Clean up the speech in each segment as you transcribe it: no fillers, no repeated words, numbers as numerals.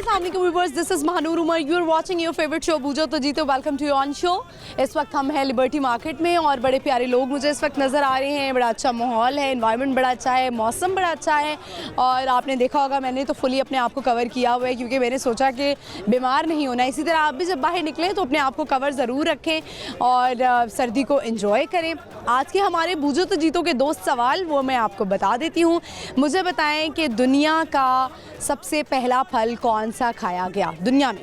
अस्सलाम वालेकुम viewers, this is Mahnoor Umar. You are watching your favourite show Boojho To Jeeto. Welcome to your own show. इस वक्त हम हैं लिबर्टी मार्केट में और बड़े प्यारे लोग मुझे इस वक्त नज़र आ रहे हैं। बड़ा अच्छा माहौल है, एनवायरनमेंट बड़ा अच्छा है, मौसम बड़ा अच्छा है। और आपने देखा होगा मैंने तो फुली अपने आप को कवर किया हुआ है क्योंकि मैंने सोचा कि बीमार नहीं होना। इसी तरह आप भी जब बाहर निकलें तो अपने आप को कवर ज़रूर रखें और सर्दी को एंजॉय करें। आज के हमारे बूझो तो जीतो के दोस्त सवाल वो मैं आपको बता देती हूँ। मुझे बताएं कि दुनिया का सबसे पहला फल कौन सा खाया गया दुनिया में।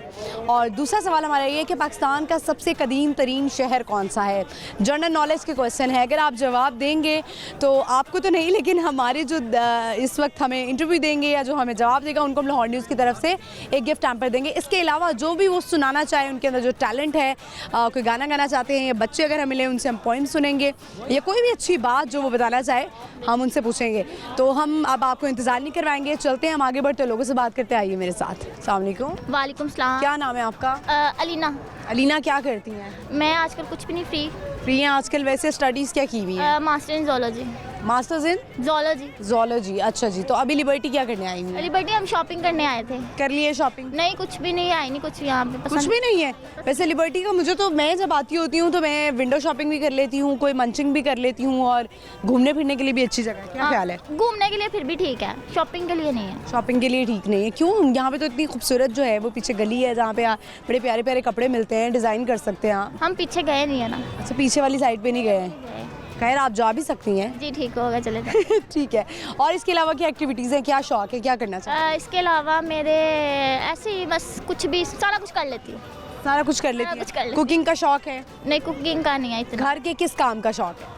और दूसरा सवाल हमारा ये है कि पाकिस्तान का सबसे कदीम तरीन शहर कौन सा है। जनरल नॉलेज के क्वेश्चन है, अगर आप जवाब देंगे तो आपको तो नहीं लेकिन हमारे जो इस वक्त हमें इंटरव्यू देंगे या जो हमें जवाब देगा उनको हम लाहौर न्यूज़ की तरफ से एक गिफ्ट हैम्पर देंगे। इसके अलावा जो भी वो सुनाना चाहे, उनके अंदर जो टैलेंट है, कोई गाना गाना चाहते हैं या बच्चे अगर हमें मिले उनसे हम पोइम सुनेंगे या कोई भी अच्छी बात जो वो बताना चाहे हम उनसे पूछेंगे। तो हम अब आपको इंतज़ार नहीं करवाएंगे, चलते हैं हम आगे बढ़ते लोगों से बात करते। आइए मेरे साथ। अस्सलाम वालेकुम। वालेकुम सलाम। क्या नाम है आपका? अलीना। अलीना, क्या करती हैं? मैं आजकल कुछ भी नहीं, फ्री हैं आजकल। वैसे स्टडीज़ क्या की हुई है? Master in zoology. Masters in zoology. Zoology, अच्छा जी। तो अभी लिबर्टी क्या करने आई हैं? लिबर्टी हम शॉपिंग करने आए थे। कर लिए शॉपिंग? नहीं, कुछ भी नहीं, आई नहीं कुछ यहाँ पे पसंद। कुछ भी नहीं है वैसे लिबर्टी का। मुझे तो मैं जब आती होती हूँ तो मैं विंडो शॉपिंग भी कर लेती हूँ, कोई मंचिंग भी कर लेती हूँ और घूमने फिरने के लिए भी अच्छी जगह है। क्या ख्याल है? घूमने के लिए फिर भी ठीक है, शॉपिंग के लिए नहीं है। शॉपिंग के लिए ठीक नहीं है? क्यों? यहाँ पे तो इतनी खूबसूरत जो है वो पीछे गली है जहाँ पे बड़े प्यारे प्यारे कपड़े मिलते हैं, डिज़ाइन कर सकते हैं। हम पीछे गए नहीं है ना। अच्छा, पीछे वाली साइड पे नहीं गए हैं। खैर आप जा भी सकती हैं। जी ठीक होगा, चले जाए। ठीक है। और इसके अलावा क्या एक्टिविटीज़ हैं, क्या शौक है, क्या करना चाहिए? इसके अलावा मेरे ऐसे ही बस कुछ भी सारा कुछ कर लेती हूँ। सारा कुछ कर लेती कुछ कर है। लेती कुकिंग का शौक है? नहीं, कुकिंग का नहीं है इतना। घर के किस काम का शौक है?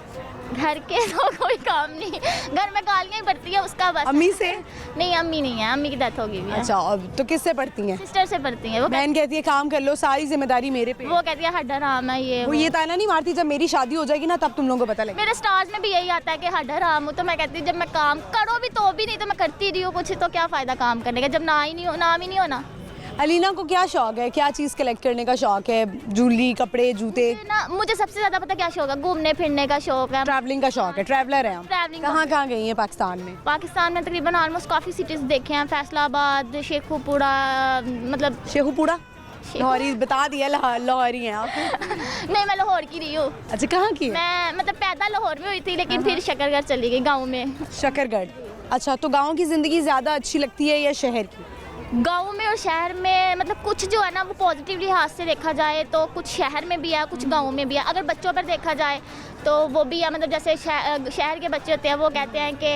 घर के तो कोई काम नहीं, घर में गालियाँ ही पड़ती है उसका बस। अम्मी से? नहीं, अम्मी नहीं है, अम्मी की डेथ हो गई है। अच्छा, अब तो किससे पढ़ती हैं? सिस्टर से पढ़ती है। वो बहन कहती है काम कर लो, सारी जिम्मेदारी मेरे पे है। वो कहती है हड्डा राम है ये वो ये ताना नहीं मारती जब मेरी शादी हो जाएगी ना तब तुम लोगों को पता लगेगा। मेरे स्टार्स में भी यही आता है कि हड्डा राम हूँ। तो मैं कहती हूँ जब मैं काम करो भी तो भी नहीं, तो मैं करती रही हूँ कुछ, तो क्या फ़ायदा काम करने का जब ना ही नहीं हो, नाम ही नहीं होना। अलीना को क्या शौक है, क्या चीज़ कलेक्ट करने का शौक है? ज्वेलरी, कपड़े, जूते? मुझे सबसे ज़्यादा पता क्या शौक है, घूमने फिरने का शौक है। ट्रैवलिंग का शौक है, ट्रैवलर है हम। ट्रैवलिंग कहाँ गई हैं पाकिस्तान में? पाकिस्तान में तकरीबन ऑलमोस्ट काफ़ी सिटीज़ देखे हैं। फैसलाबाद, शेखुपुरा, मतलब शेखुपुरा लाहौरी बता दिया। लाहौरी हैं आप? नहीं, मैं लाहौर की रही हूँ। अच्छा, कहाँ की? मैं मतलब पैदा लाहौर में हुई थी लेकिन फिर शकरगढ़ चली गई, गाँव में। शकरगढ़। अच्छा, तो गाँव की ज़िंदगी ज़्यादा अच्छी लगती है या शहर की? गाँव में और शहर में मतलब कुछ जो है ना वो पॉजिटिव लिहाज से देखा जाए तो कुछ शहर में भी है, कुछ गाँव में भी है। अगर बच्चों पर देखा जाए तो वो भी है, मतलब जैसे शहर के बच्चे होते हैं वो कहते हैं कि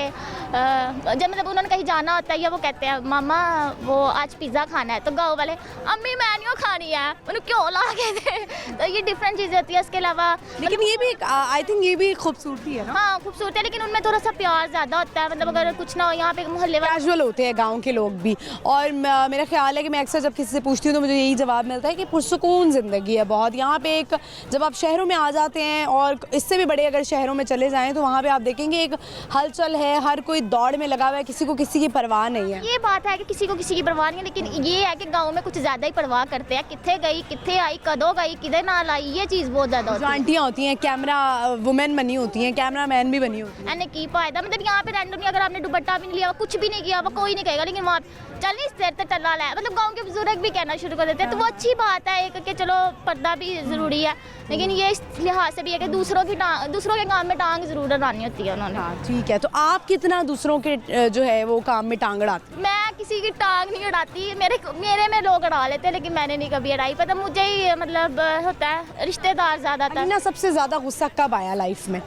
जब मतलब उन्होंने कहीं जाना होता है या वो कहते हैं मामा वो आज पिज़्ज़ा खाना है, तो गाँव वाले अम्मी मैन्यू खानी है, उन्हें क्यों ला के दे। तो ये डिफरेंट चीज़ें होती है। इसके अलावा लेकिन ये भी आई थिंक ये भी खूबसूरती है ना? हाँ, खूबसूरत है, लेकिन उनमें थोड़ा सा प्यार ज़्यादा होता है। मतलब अगर कुछ ना हो, यहाँ पे मोहल्ले वाले कैजुअल होते हैं गांव के लोग भी। और मेरा ख्याल है कि मैं अक्सर जब किसी से पूछती हूँ तो मुझे यही जवाब मिलता है कि पुरसुकून ज़िंदगी है बहुत यहाँ पे। एक जब आप शहरों में आ जाते हैं और इससे भी बड़े अगर शहरों में चले जाएं तो वहाँ पे आप देखेंगे एक हलचल है, हर कोई दौड़ में लगा हुआ है, किसी को किसी की परवाह नहीं है। ये बात है कि किसी को किसी की परवाह नहीं है, लेकिन ये है कि गाँव में कुछ ज़्यादा ही परवाह करते हैं। कितने गई, कितने आई, कदों गई, किधर ना लाई, ये चीज़ बहुत ज़्यादा होती है। आंटियाँ होती हैं, कैमरा वुमेन बनी होती हैं, कैमरा मैन भी बनी होती है। एने की फायदा, मतलब यहाँ पे रैंडमली अगर आपने दुपट्टा भी नहीं लिया, कुछ भी नहीं किया, वो कोई नहीं कहेगा, लेकिन वहाँ चल नहीं सिर तो टल्ला है, मतलब गाँव के बुजुर्ग भी कहना शुरू कर देते हैं। तो वो अच्छी बात है एक कि चलो पर्दा भी ज़रूरी है, लेकिन ये इस लिहाज से भी है कि दूसरों के काम में टांग ज़रूर अड़ानी होती है उन्होंने। हाँ ठीक है। तो आप कितना दूसरों के जो है वो काम में टांग अड़ाती? मैं किसी की टांग नहीं अड़ाती, मेरे में लोग अड़ा लेते हैं, लेकिन मैंने नहीं कभी अड़ाई। पता मुझे ही मतलब होता है रिश्तेदार ज़्यादा था ना। सबसे ज़्यादा गुस्सा कब आया लाइफ में?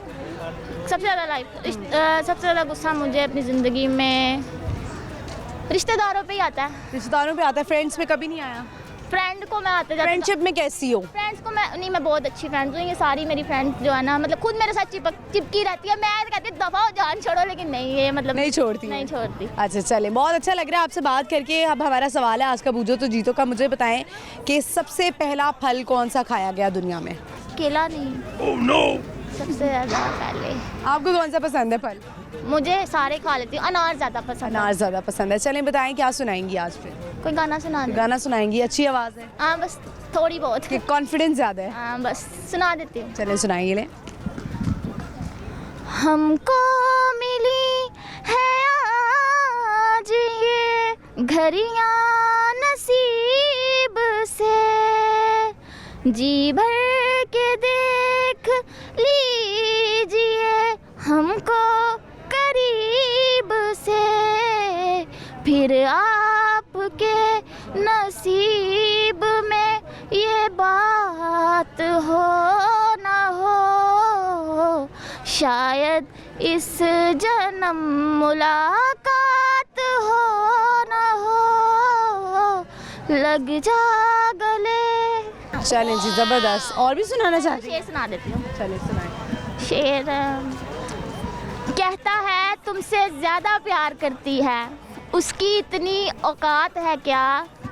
सबसे ज़्यादा गुस्सा मुझे अपनी ज़िंदगी में रिश्तेदारों पे ही आता है। रिश्तेदारों पे आता है, फ्रेंड्स पे कभी नहीं आया? फ्रेंड को मैं आते जाते। फ्रेंडशिप में कैसी हो? फ्रेंड्स को मैं बहुत अच्छी फ्रेंड्स हूँ। ये सारी मेरी फ्रेंड्स जो है ना, मतलब खुद मेरे साथ चिपकी रहती है। मैं कहती हूँ दफा हो जान छोड़ो, लेकिन नहीं, ये मतलब नहीं छोड़ती। अच्छा चले, बहुत अच्छा लग रहा है आपसे बात करके। अब हमारा सवाल है आज का बूझो तो जीतो का। मुझे बताएं कि सबसे पहला फल कौन सा खाया गया दुनिया में? केला नहीं। Oh no. सबसे ज़्यादा पहले आपको कौन सा पसंद है फल? मुझे सारे खा लेती हूँ, अनार ज़्यादा पसंद है। अनार ज़्यादा पसंद है। चलें बताएं क्या सुनाएंगी आज फिर? कोई गाना सुना दे। गाना सुनाएंगी, अच्छी आवाज़ है। हाँ बस थोड़ी बहुत। कॉन्फिडेंस ज़्यादा है। हाँ बस सुना देती हूँ। चलें सुनाएंगे। ले हमको मिली है आज ये घड़ियाँ नसीब जी भर के देख लीजिए हमको करीब से, फिर आपके नसीब में ये बात हो ना हो, शायद इस जन्म मुलाकात हो ना हो, लग जा गले। चलें जी, ज़बरदस्त। और भी सुनाना चाहती हैं? शेर सुना देती हूँ। चलिए सुनाएं। शेर कहता है तुमसे ज़्यादा प्यार करती है, उसकी इतनी औकात है क्या।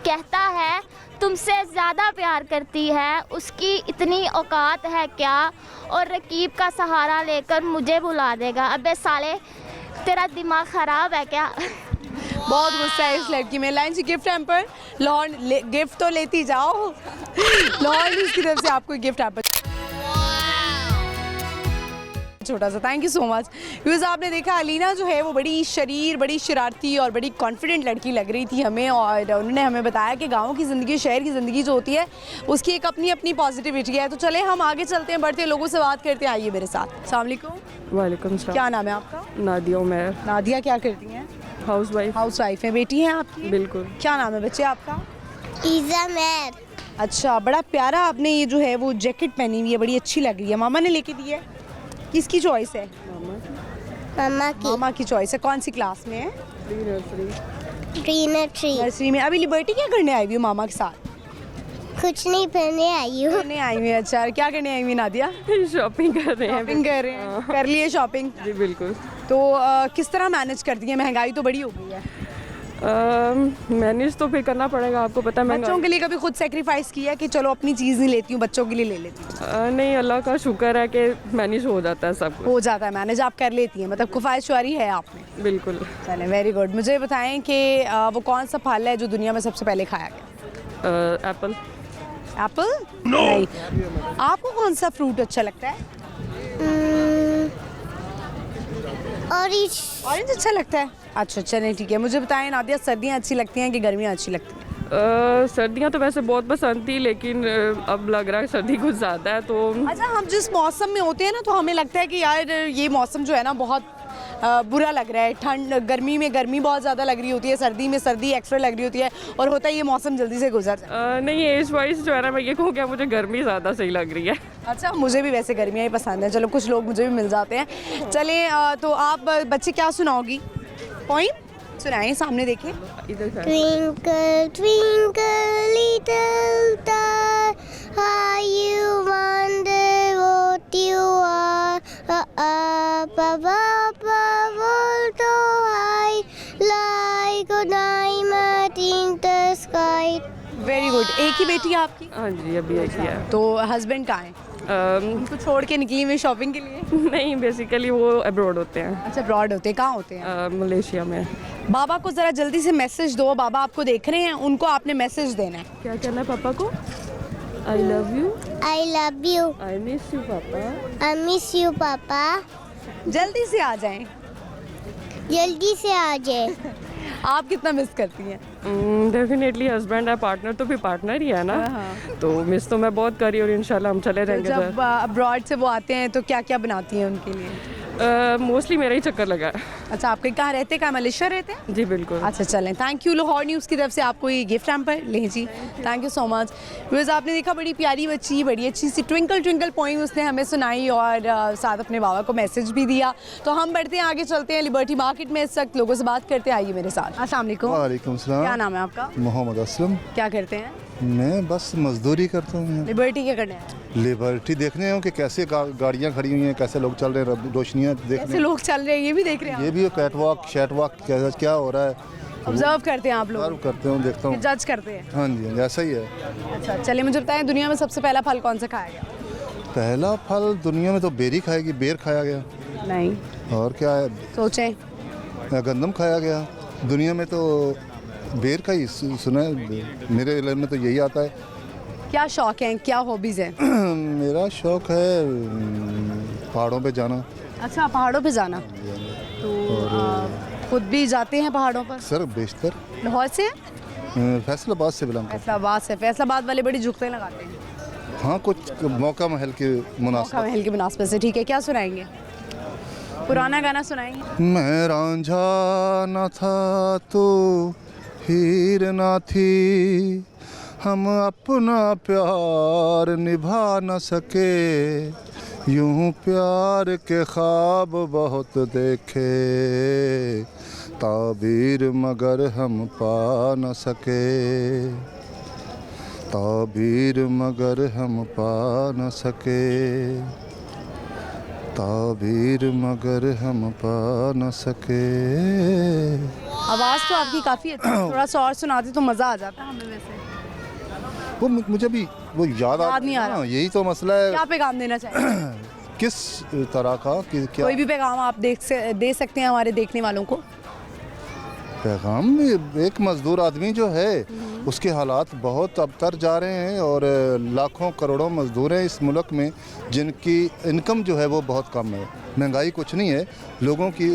कहता है तुमसे ज़्यादा प्यार करती है, उसकी इतनी औकात है क्या, और रकीब का सहारा लेकर मुझे बुला देगा। अबे साले तेरा दिमाग ख़राब है क्या। बहुत गुस्सा है इस लड़की में। लाइन जी गिफ्ट हैम्पर लाहौर गिफ्ट तो लेती जाओ। लाहौर न्यूज़ की तरफ से आपको गिफ्ट हैम्पर छोटा सा। Thank you so much. Because आपने देखा अलीना जो है वो बड़ी शरीर, बड़ी शरारती और बड़ी कॉन्फिडेंट लड़की लग रही थी हमें, और उन्होंने हमें बताया कि गाँव की ज़िंदगी, शहर की ज़िंदगी जो होती है उसकी एक अपनी अपनी पॉजिटिविटी है। तो चले हम आगे चलते हैं, बढ़ते लोगों से बात करते हैं। आइए मेरे साथ। अस्सलाम वालेकुम। वालेकुम सलाम। क्या नाम है आपका? नादिया उमैर। नादिया क्या करती हैं? हाउस वाइफ है। बेटी हैं आपकी? बिल्कुल। क्या नाम है बच्चे आपका? ईज़ा मैर। अच्छा, बड़ा प्यारा आपने ये जो है वो जैकेट पहनी हुई है, बड़ी अच्छी लग रही है। मामा ने लेके दी है? किसकी चॉइस है? मामा की चॉइस है। कौन सी क्लास में है? प्री नर्सरी में। अभी लिबर्टी क्या करने आई हुई हो मामा के साथ? कुछ नहीं पहने आई हूँ। करने आई हुई है। अच्छा, क्या करने आई हुई है नादिया? शॉपिंग कर रहे हैं। शॉपिंग कर रहे हैं। कर लिए शॉपिंग? जी बिल्कुल। तो किस तरह मैनेज करती है? महंगाई तो बड़ी हो गई है। मैनेज तो फिर करना पड़ेगा, आपको पता है। बच्चों के लिए कभी खुद सेक्रीफाइस किया कि चलो अपनी चीज़ नहीं लेती हूँ, बच्चों के लिए ले लेती हूँ? नहीं, अल्लाह का शुक्र है कि मैनेज हो जाता है सब कुछ। हो जाता है मैनेज, आप कर लेती हैं, मतलब ख्वाहिशवारी है आप में। बिल्कुल। चलें, वेरी गुड। मुझे बताएं कि वो कौन सा फल है जो दुनिया में सबसे पहले खाया गया? एप्पल। एप्पल? नहीं। आपको कौन सा फ्रूट अच्छा लगता है? ऑरेंज। ऑरेंज अच्छा लगता है। अच्छा, चलें ठीक है। मुझे बताएं नादिया, सर्दियाँ अच्छी लगती हैं कि गर्मियाँ अच्छी लगती हैं? सर्दियाँ तो वैसे बहुत पसंद थी, लेकिन अब लग रहा है सर्दी कुछ ज़्यादा है तो। अच्छा, हम जिस मौसम में होते हैं ना, तो हमें लगता है कि यार ये मौसम जो है ना बहुत बुरा लग रहा है। ठंड, गर्मी में गर्मी बहुत ज़्यादा लग रही होती है, सर्दी में सर्दी एक्स्ट्रा लग रही होती है, और होता है ये मौसम जल्दी से गुजर जाए। नहीं, एज वाइज जो है ना, मैं ये कहूँ कि मुझे गर्मी ज़्यादा सही लग रही है। अच्छा, मुझे भी वैसे गर्मियाँ ही पसंद है। चलो, कुछ लोग मुझे भी मिल जाते हैं। चलें, तो आप बच्चे क्या सुनाओगी? पोइम सुनाएं, सामने देखें। इधर से। Twinkle, twinkle, little star, how you wonder what you are. Up above, so high, like a diamond in the sky. Very good. एक ही बेटी है आपकी? हाँ जी, अभी एक ही है। तो हस्बैंड कहाँ हैं? उनको छोड़ के निकली मैं शॉपिंग के लिए? नहीं, बेसिकली वो अब्रॉड होते हैं। अच्छा, ब्रॉड होते हैं। कहाँ होते हैं? मलेशिया में। बाबा को ज़रा जल्दी से मैसेज दो। बाबा आपको देख रहे हैं, उनको आपने मैसेज देना है। क्या कहना है पापा को? I love you. I love you. I miss you पापा। I miss you, पापा। जल्दी से आ जाएं। जल्दी से आ जाए। आप कितना मिस करती हैं? डेफिनेटली हस्बैंड है, पार्टनर तो फिर पार्टनर ही है ना। तो मिस तो मैं बहुत करी, और इंशाल्लाह हम चले रहेंगे। जब अब्रॉड से वो आते हैं तो क्या क्या बनाती हैं उनके लिए? मोस्टली मेरा ही चक्कर लगा है। अच्छा, आपके कहाँ रहते हैं? कहाँ मलेशिया रहते हैं? जी बिल्कुल। अच्छा, चलें। Thank you. लाहौर न्यूज़ की तरफ से आपको ये गिफ्ट हैम्पर लें जी। Thank you so much. Because आपने देखा, बड़ी प्यारी बच्ची, बड़ी अच्छी सी ट्विंकल ट्विंकल पोइम उसने हमें सुनाई, और साथ अपने बाबा को मैसेज भी दिया। तो हम बढ़ते हैं, आगे चलते हैं लिबर्टी मार्केट में। इस वक्त लोगों से बात करते हैं। आइए मेरे साथ। अस्सलाम वालेकुम। वालेकुम सलाम। क्या नाम है आपका? मोहम्मद असलम। क्या करते हैं? मैं बस मजदूरी करता हूँ। लिबर्टी क्या करने हैं? लिबर्टी देखने हूँ कि कैसे गाड़ियाँ खड़ी हुई हैं, कैसे लोग चल रहे हैं, रोशनियाँ कैसे देखने। लोग चल रहे हैं ये भी देख रहे हैं? ये भी कैट वॉक, शैट वॉक, क्या हो रहा है, ऑब्जर्व करते हैं आप ऑब्जर्व लोग? करते हूँ, देखता हूँ। जज करते हैं? हाँ जी, ऐसा ही है। अच्छा, चलिए मुझे बताएं, दुनिया में सबसे पहला फल कौन सा खाया गया? पहला फल दुनिया में तो बेरी खाएगी, बेर खाया गया। नहीं, और क्या है, सोचें। गंदम खाया गया। दुनिया में तो बेर का ही सुना है, मेरे इलाके में तो यही आता है। क्या शौक है, क्या हॉबीज है? मेरा शौक है पहाड़ों पे जाना। अच्छा, पहाड़ों पे जाना। तो खुद भी जाते हैं पहाड़ों पर? सर बेशतर लाहौर से? फैसलाबाद से बिलोंग करता फैसलाबाद से। फैसलाबाद वाले बड़ी जुगते लगाते हैं। हाँ, कुछ मौका महल के मौका मुनासिब। महल की मुनासबत से, ठीक है। क्या सुनाएंगे? पुराना गाना सुनाएंगे? मैं रांझा न था तो हीर ना थी, हम अपना प्यार निभा न सके, यूं प्यार के ख्वाब बहुत देखे, ताबीर मगर हम पा न सके, ताबीर मगर हम पा न सके, ताबीर मगर हम पा न सके। आवाज़ तो आपकी काफ़ी अच्छी है, थोड़ा सा और सुनाते तो मज़ा आ जाता हमें। वैसे वो मुझे भी वो याद नहीं आ रहा। हाँ, यही तो मसला है। क्या पैगाम देना चाहेंगे? किस तरह का कि क्या कोई भी पैगाम आप दे सकते हैं हमारे देखने वालों को। पैगाम में एक मज़दूर आदमी जो है उसके हालात बहुत अबतर जा रहे हैं और लाखों करोड़ों मज़दूर हैं इस मुल्क में जिनकी इनकम जो है वो बहुत कम है। महंगाई कुछ नहीं है, लोगों की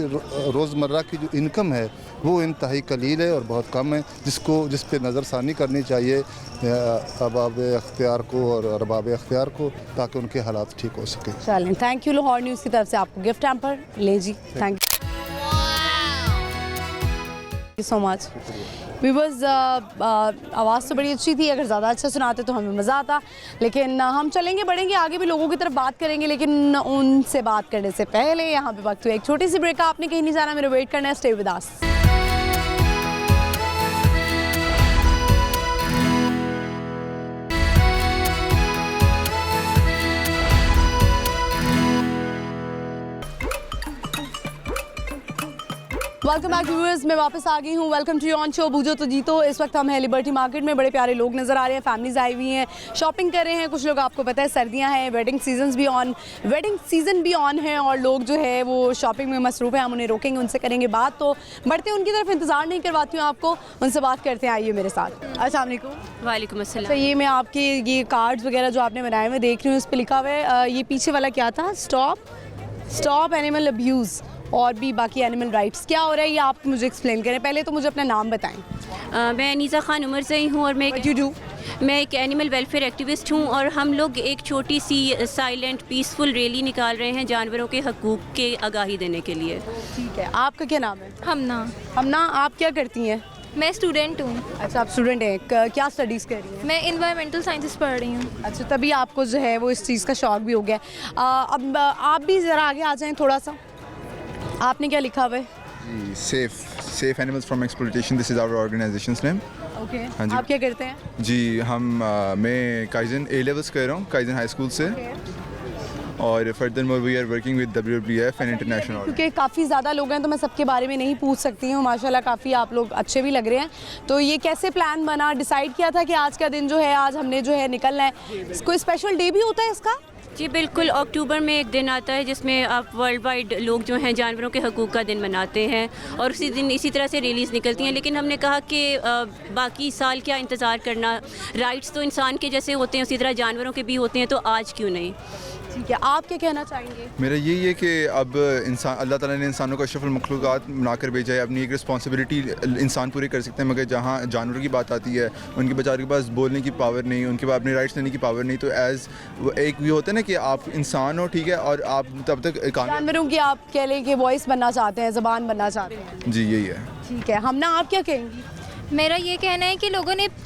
रोज़मर्रा की जो इनकम है वो इंतहाई कलील है और बहुत कम है, जिस पे नज़रसानी करनी चाहिए अरबाब अख्तियार को और अरबाब अख्तियार को, ताकि उनके हालात ठीक हो सके। चलें, थैंक यू। लाहौर न्यूज़ की तरफ से आपको गिफ्ट हैम्पर ले जी, thank you so much. Viewers, आवाज़ तो बड़ी अच्छी थी, अगर ज़्यादा अच्छा सुनाते तो हमें मज़ा आता, लेकिन हम चलेंगे बढ़ेंगे आगे भी, लोगों की तरफ बात करेंगे, लेकिन उनसे बात करने से पहले यहाँ पे वक्त हुआ एक छोटी सी ब्रेक का। आपने कहीं नहीं जाना, मेरा वेट करना है, stay with us. Welcome back viewers, मैं वापस आ गई हूँ। Welcome to your own show Boojho To जीतो। इस वक्त हम हैं लिबर्टी मार्केट में, बड़े प्यारे लोग नज़र आ रहे हैं, फैमिलीज आई हुई हैं, शॉपिंग कर रहे हैं। कुछ लोग, आपको पता है सर्दियाँ हैं, वेडिंग सीजन भी ऑन है और लोग जो है वो शॉपिंग में मसरूफ़ हैं। हम उन्हें रोकेंगे, उनसे करेंगे बात, तो बढ़ते हैं उनकी तरफ, इंतज़ार नहीं करवाती हूँ आपको, उनसे बात करते हैं। आइए मेरे साथ। अस्सलाम वालेकुम। वालेकुम अस्सलाम। तो ये मैं आपके ये कार्ड्स वगैरह जो आपने बनाए हुए देख रही हूँ, इस पर लिखा हुआ है, ये पीछे वाला क्या था? स्टॉप एनिमल अब्यूज़ और भी बाकी एनिमल राइट्स। क्या हो रहा है ये आप मुझे एक्सप्लेन करें। पहले तो मुझे अपना नाम बताएं। मैं अनीसा खान उमर से हूँ और मैं एक एनिमल वेलफेयर एक्टिविस्ट हूँ और हम लोग एक छोटी सी साइलेंट पीसफुल रैली निकाल रहे हैं जानवरों के हकूक़ के आगाही देने के लिए। ठीक है, आपका क्या नाम है? हमना। आप क्या करती हैं? मैं स्टूडेंट हूँ। अच्छा, आप स्टूडेंट हैं, क्या स्टडीज़ कर रही हैं? मैं इन्वायरमेंटल साइंसेस पढ़ रही हूँ। अच्छा, तभी आपको जो है वो इस चीज़ का शौक भी हो गया। अब आप भी ज़रा आगे आ जाएं थोड़ा सा। आपने क्या लिखा हुआ है? जी, safe animals from exploitation, this is our organisation's name. Okay, हाँ जी। आप क्या करते हैं? जी, मैं काइजन ए लेवल्स कर रहा हूँ, काइजन हाई स्कूल से। और furthermore we are working with WWF and international. क्योंकि काफ़ी ज़्यादा लोग हैं तो मैं सबके बारे में नहीं पूछ सकती हूँ। माशाल्लाह काफ़ी आप लोग अच्छे भी लग रहे हैं। तो ये कैसे प्लान बना, डिसाइड किया था कि आज का दिन जो है, आज हमने जो है निकलना है? कोई स्पेशल डे भी होता है इसका? जी बिल्कुल, अक्टूबर में एक दिन आता है जिसमें आप वर्ल्ड वाइड लोग जो हैं जानवरों के हकूक़ का दिन मनाते हैं और उसी दिन इसी तरह से रिलीज़ निकलती हैं। लेकिन हमने कहा कि बाकी साल क्या इंतज़ार करना, राइट्स तो इंसान के जैसे होते हैं उसी तरह जानवरों के भी होते हैं, तो आज क्यों नहीं। ठीक है, आप क्या कहना चाहेंगे? मेरा यही है कि अब इंसान, अल्लाह ताला ने इंसानों को अशरफुल मखलूक़ात बनाकर भेजा है, अपनी एक रिस्पॉन्सिबिलिटी इंसान पूरी कर सकते हैं, मगर जहाँ जानवरों की बात आती है उनके बेचारे के पास बोलने की पावर नहीं, उनके पास अपने राइट्स लेने की पावर नहीं। तो एज़ एक भी होता है ना कि आप इंसान हो, ठीक है, और आप तब तक जानवरों की आप कह लें कि वॉइस बनना चाहते हैं, ज़बान बनना चाहते हैं। जी, यही है। ठीक है, हमना आप क्या कहेंगी? मेरा ये कहना है कि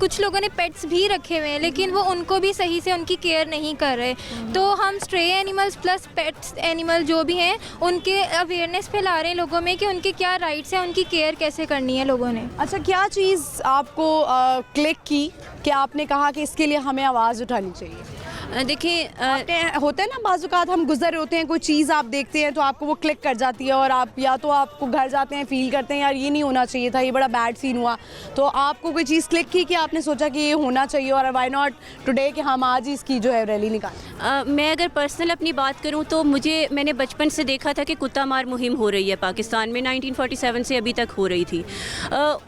कुछ लोगों ने पेट्स भी रखे हुए हैं, लेकिन वो उनको भी सही से उनकी केयर नहीं कर रहे। तो हम stray animals plus pets animal जो भी हैं उनके अवेयरनेस फैला रहे हैं लोगों में कि उनके क्या राइट्स हैं, उनकी केयर कैसे करनी है लोगों ने। अच्छा, क्या चीज़ आपको क्लिक की कि आपने कहा कि इसके लिए हमें आवाज़ उठानी चाहिए? देखिए, होता है ना बाज़-औक़ात हम गुजर होते हैं, कोई चीज़ आप देखते हैं तो आपको वो क्लिक कर जाती है और आप या तो आपको घर जाते हैं फील करते हैं यार ये नहीं होना चाहिए था, ये बड़ा बैड सीन हुआ, तो आपको कोई चीज़ क्लिक की कि आपने सोचा कि ये होना चाहिए और व्हाई नॉट टुडे कि हम आज ही इसकी जो है रैली निकालें? मैं अगर पर्सनल अपनी बात करूं तो मैंने बचपन से देखा था कि कुत्ता मार मुहिम हो रही है पाकिस्तान में, 1947 से अभी तक हो रही थी।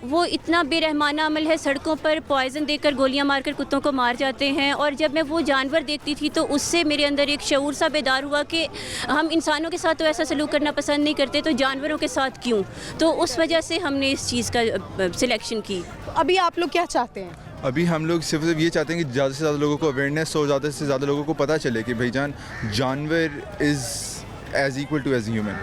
वो इतना बेरहमाना अमल है, सड़कों पर पॉइज़न देकर गोलियां मारकर कुत्तों को मार जाते हैं। और जब मैं वो जानवर देखती थी तो उससे मेरे अंदर एक शऊर सा बेदार हुआ कि हम इंसानों के साथ तो ऐसा सलूक करना पसंद नहीं करते, तो जानवरों के साथ क्यों। तो उस वजह से हमने इस चीज़ का सिलेक्शन की। अभी आप लोग क्या चाहते हैं? अभी हम लोग सिर्फ ये चाहते हैं कि ज़्यादा से ज़्यादा लोगों को अवेयरनेस हो, ज़्यादा से ज़्यादा लोगों को पता चले कि भाईजान जानवर is as equal to as human.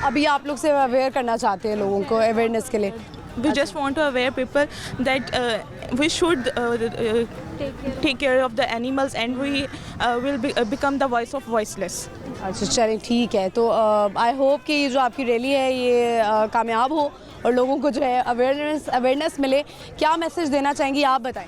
अभी आप लोग से अवेयर करना चाहते हैं लोगों को अवेयरनेस के लिए? We just want to aware people that we should take care of the animals and we will become the voice of voiceless. अच्छा चलें ठीक है, तो आई होप कि ये जो आपकी रैली है ये कामयाब हो और लोगों को जो है अवेयरनेस मिले। क्या मैसेज देना चाहेंगी आप बताएं?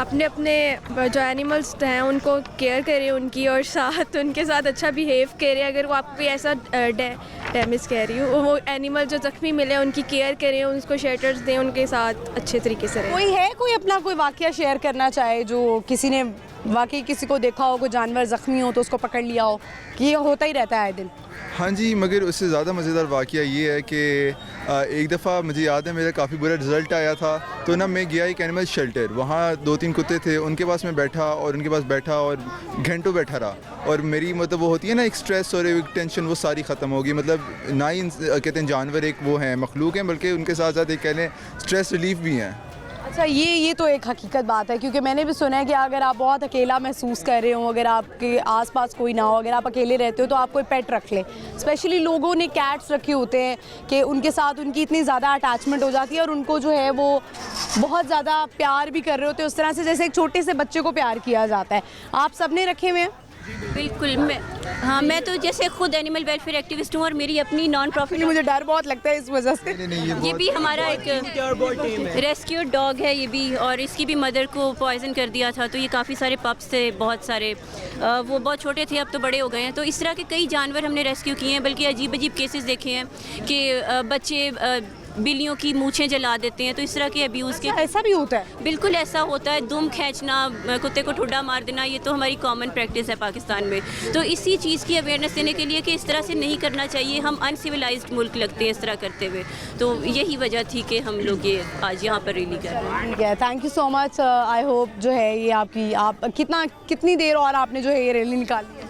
अपने अपने जो एनिमल्स हैं उनको केयर करें उनकी, और साथ उनके साथ अच्छा बिहेव करें। अगर वो आपको कोई ऐसा डैमेज कह रही हो, वो एनिमल जो ज़ख्मी मिले उनकी केयर करें, उनको शेल्टर्स दें, उनके साथ अच्छे तरीके से रहें। कोई है कोई अपना कोई वाकया शेयर करना चाहे जो किसी ने वाकई किसी को देखा हो, कोई जानवर ज़ख्मी हो तो उसको पकड़ लिया हो, कि ये होता ही रहता है आए दिन? हाँ जी, मगर उससे ज़्यादा मज़ेदार वाक़या ये है कि एक दफ़ा मुझे याद है मेरा काफ़ी बुरा रिज़ल्ट आया था, तो ना मैं गया एक एनिमल शेल्टर, वहाँ 2-3 कुत्ते थे, उनके पास मैं बैठा और घंटों बैठा रहा, और मेरी मतलब वो होती है ना एक स्ट्रेस और एक टेंशन, वो सारी ख़त्म होगी। मतलब ना ही कहते हैं जानवर एक वो हैं मखलूक हैं, बल्कि उनके साथ साथ एक कह लें स्ट्रेस रिलीफ भी हैं। अच्छा ये तो एक हकीकत बात है, क्योंकि मैंने भी सुना है कि अगर आप बहुत अकेला महसूस कर रहे हो, अगर आपके आसपास कोई ना हो, अगर आप अकेले रहते हो तो आप कोई पेट रख लें। स्पेशली लोगों ने कैट्स रखे होते हैं कि उनके साथ उनकी इतनी ज़्यादा अटैचमेंट हो जाती है और उनको जो है वो बहुत ज़्यादा प्यार भी कर रहे होते हैं, उस तरह से जैसे एक छोटे से बच्चे को प्यार किया जाता है। आप सब ने रखे हुए हैं? बिल्कुल। मैं तो जैसे खुद एनिमल वेलफेयर एक्टिविस्ट हूँ और मेरी अपनी नॉन प्रॉफिट, मुझे डर बहुत लगता है इस वजह से। ये भी हमारा एक रेस्क्यूड डॉग है ये भी, और इसकी भी मदर को पॉइजन कर दिया था, तो ये काफ़ी सारे पप्स थे, बहुत सारे, वो बहुत छोटे थे, अब तो बड़े हो गए हैं। तो इस तरह के कई जानवर हमने रेस्क्यू किए हैं, बल्कि अजीब अजीब केसेस देखे हैं कि बच्चे बिल्लियों की मूछें जला देते हैं, तो इस तरह के अब्यूज़ के। ऐसा भी होता है? बिल्कुल ऐसा होता है। दुम खींचना, कुत्ते को ठुड्डा मार देना, ये तो हमारी कॉमन प्रैक्टिस है पाकिस्तान में। तो इसी चीज़ की अवेयरनेस देने के लिए कि इस तरह से नहीं करना चाहिए, हम अनसिविलाइज्ड मुल्क लगते हैं इस तरह करते हुए, तो यही वजह थी कि हम लोग ये आज यहाँ पर रैली कर रहे हैं। ठीक है, thank you so much. I hope जो है ये आप कितनी देर और आपने जो है ये रैली निकाली है?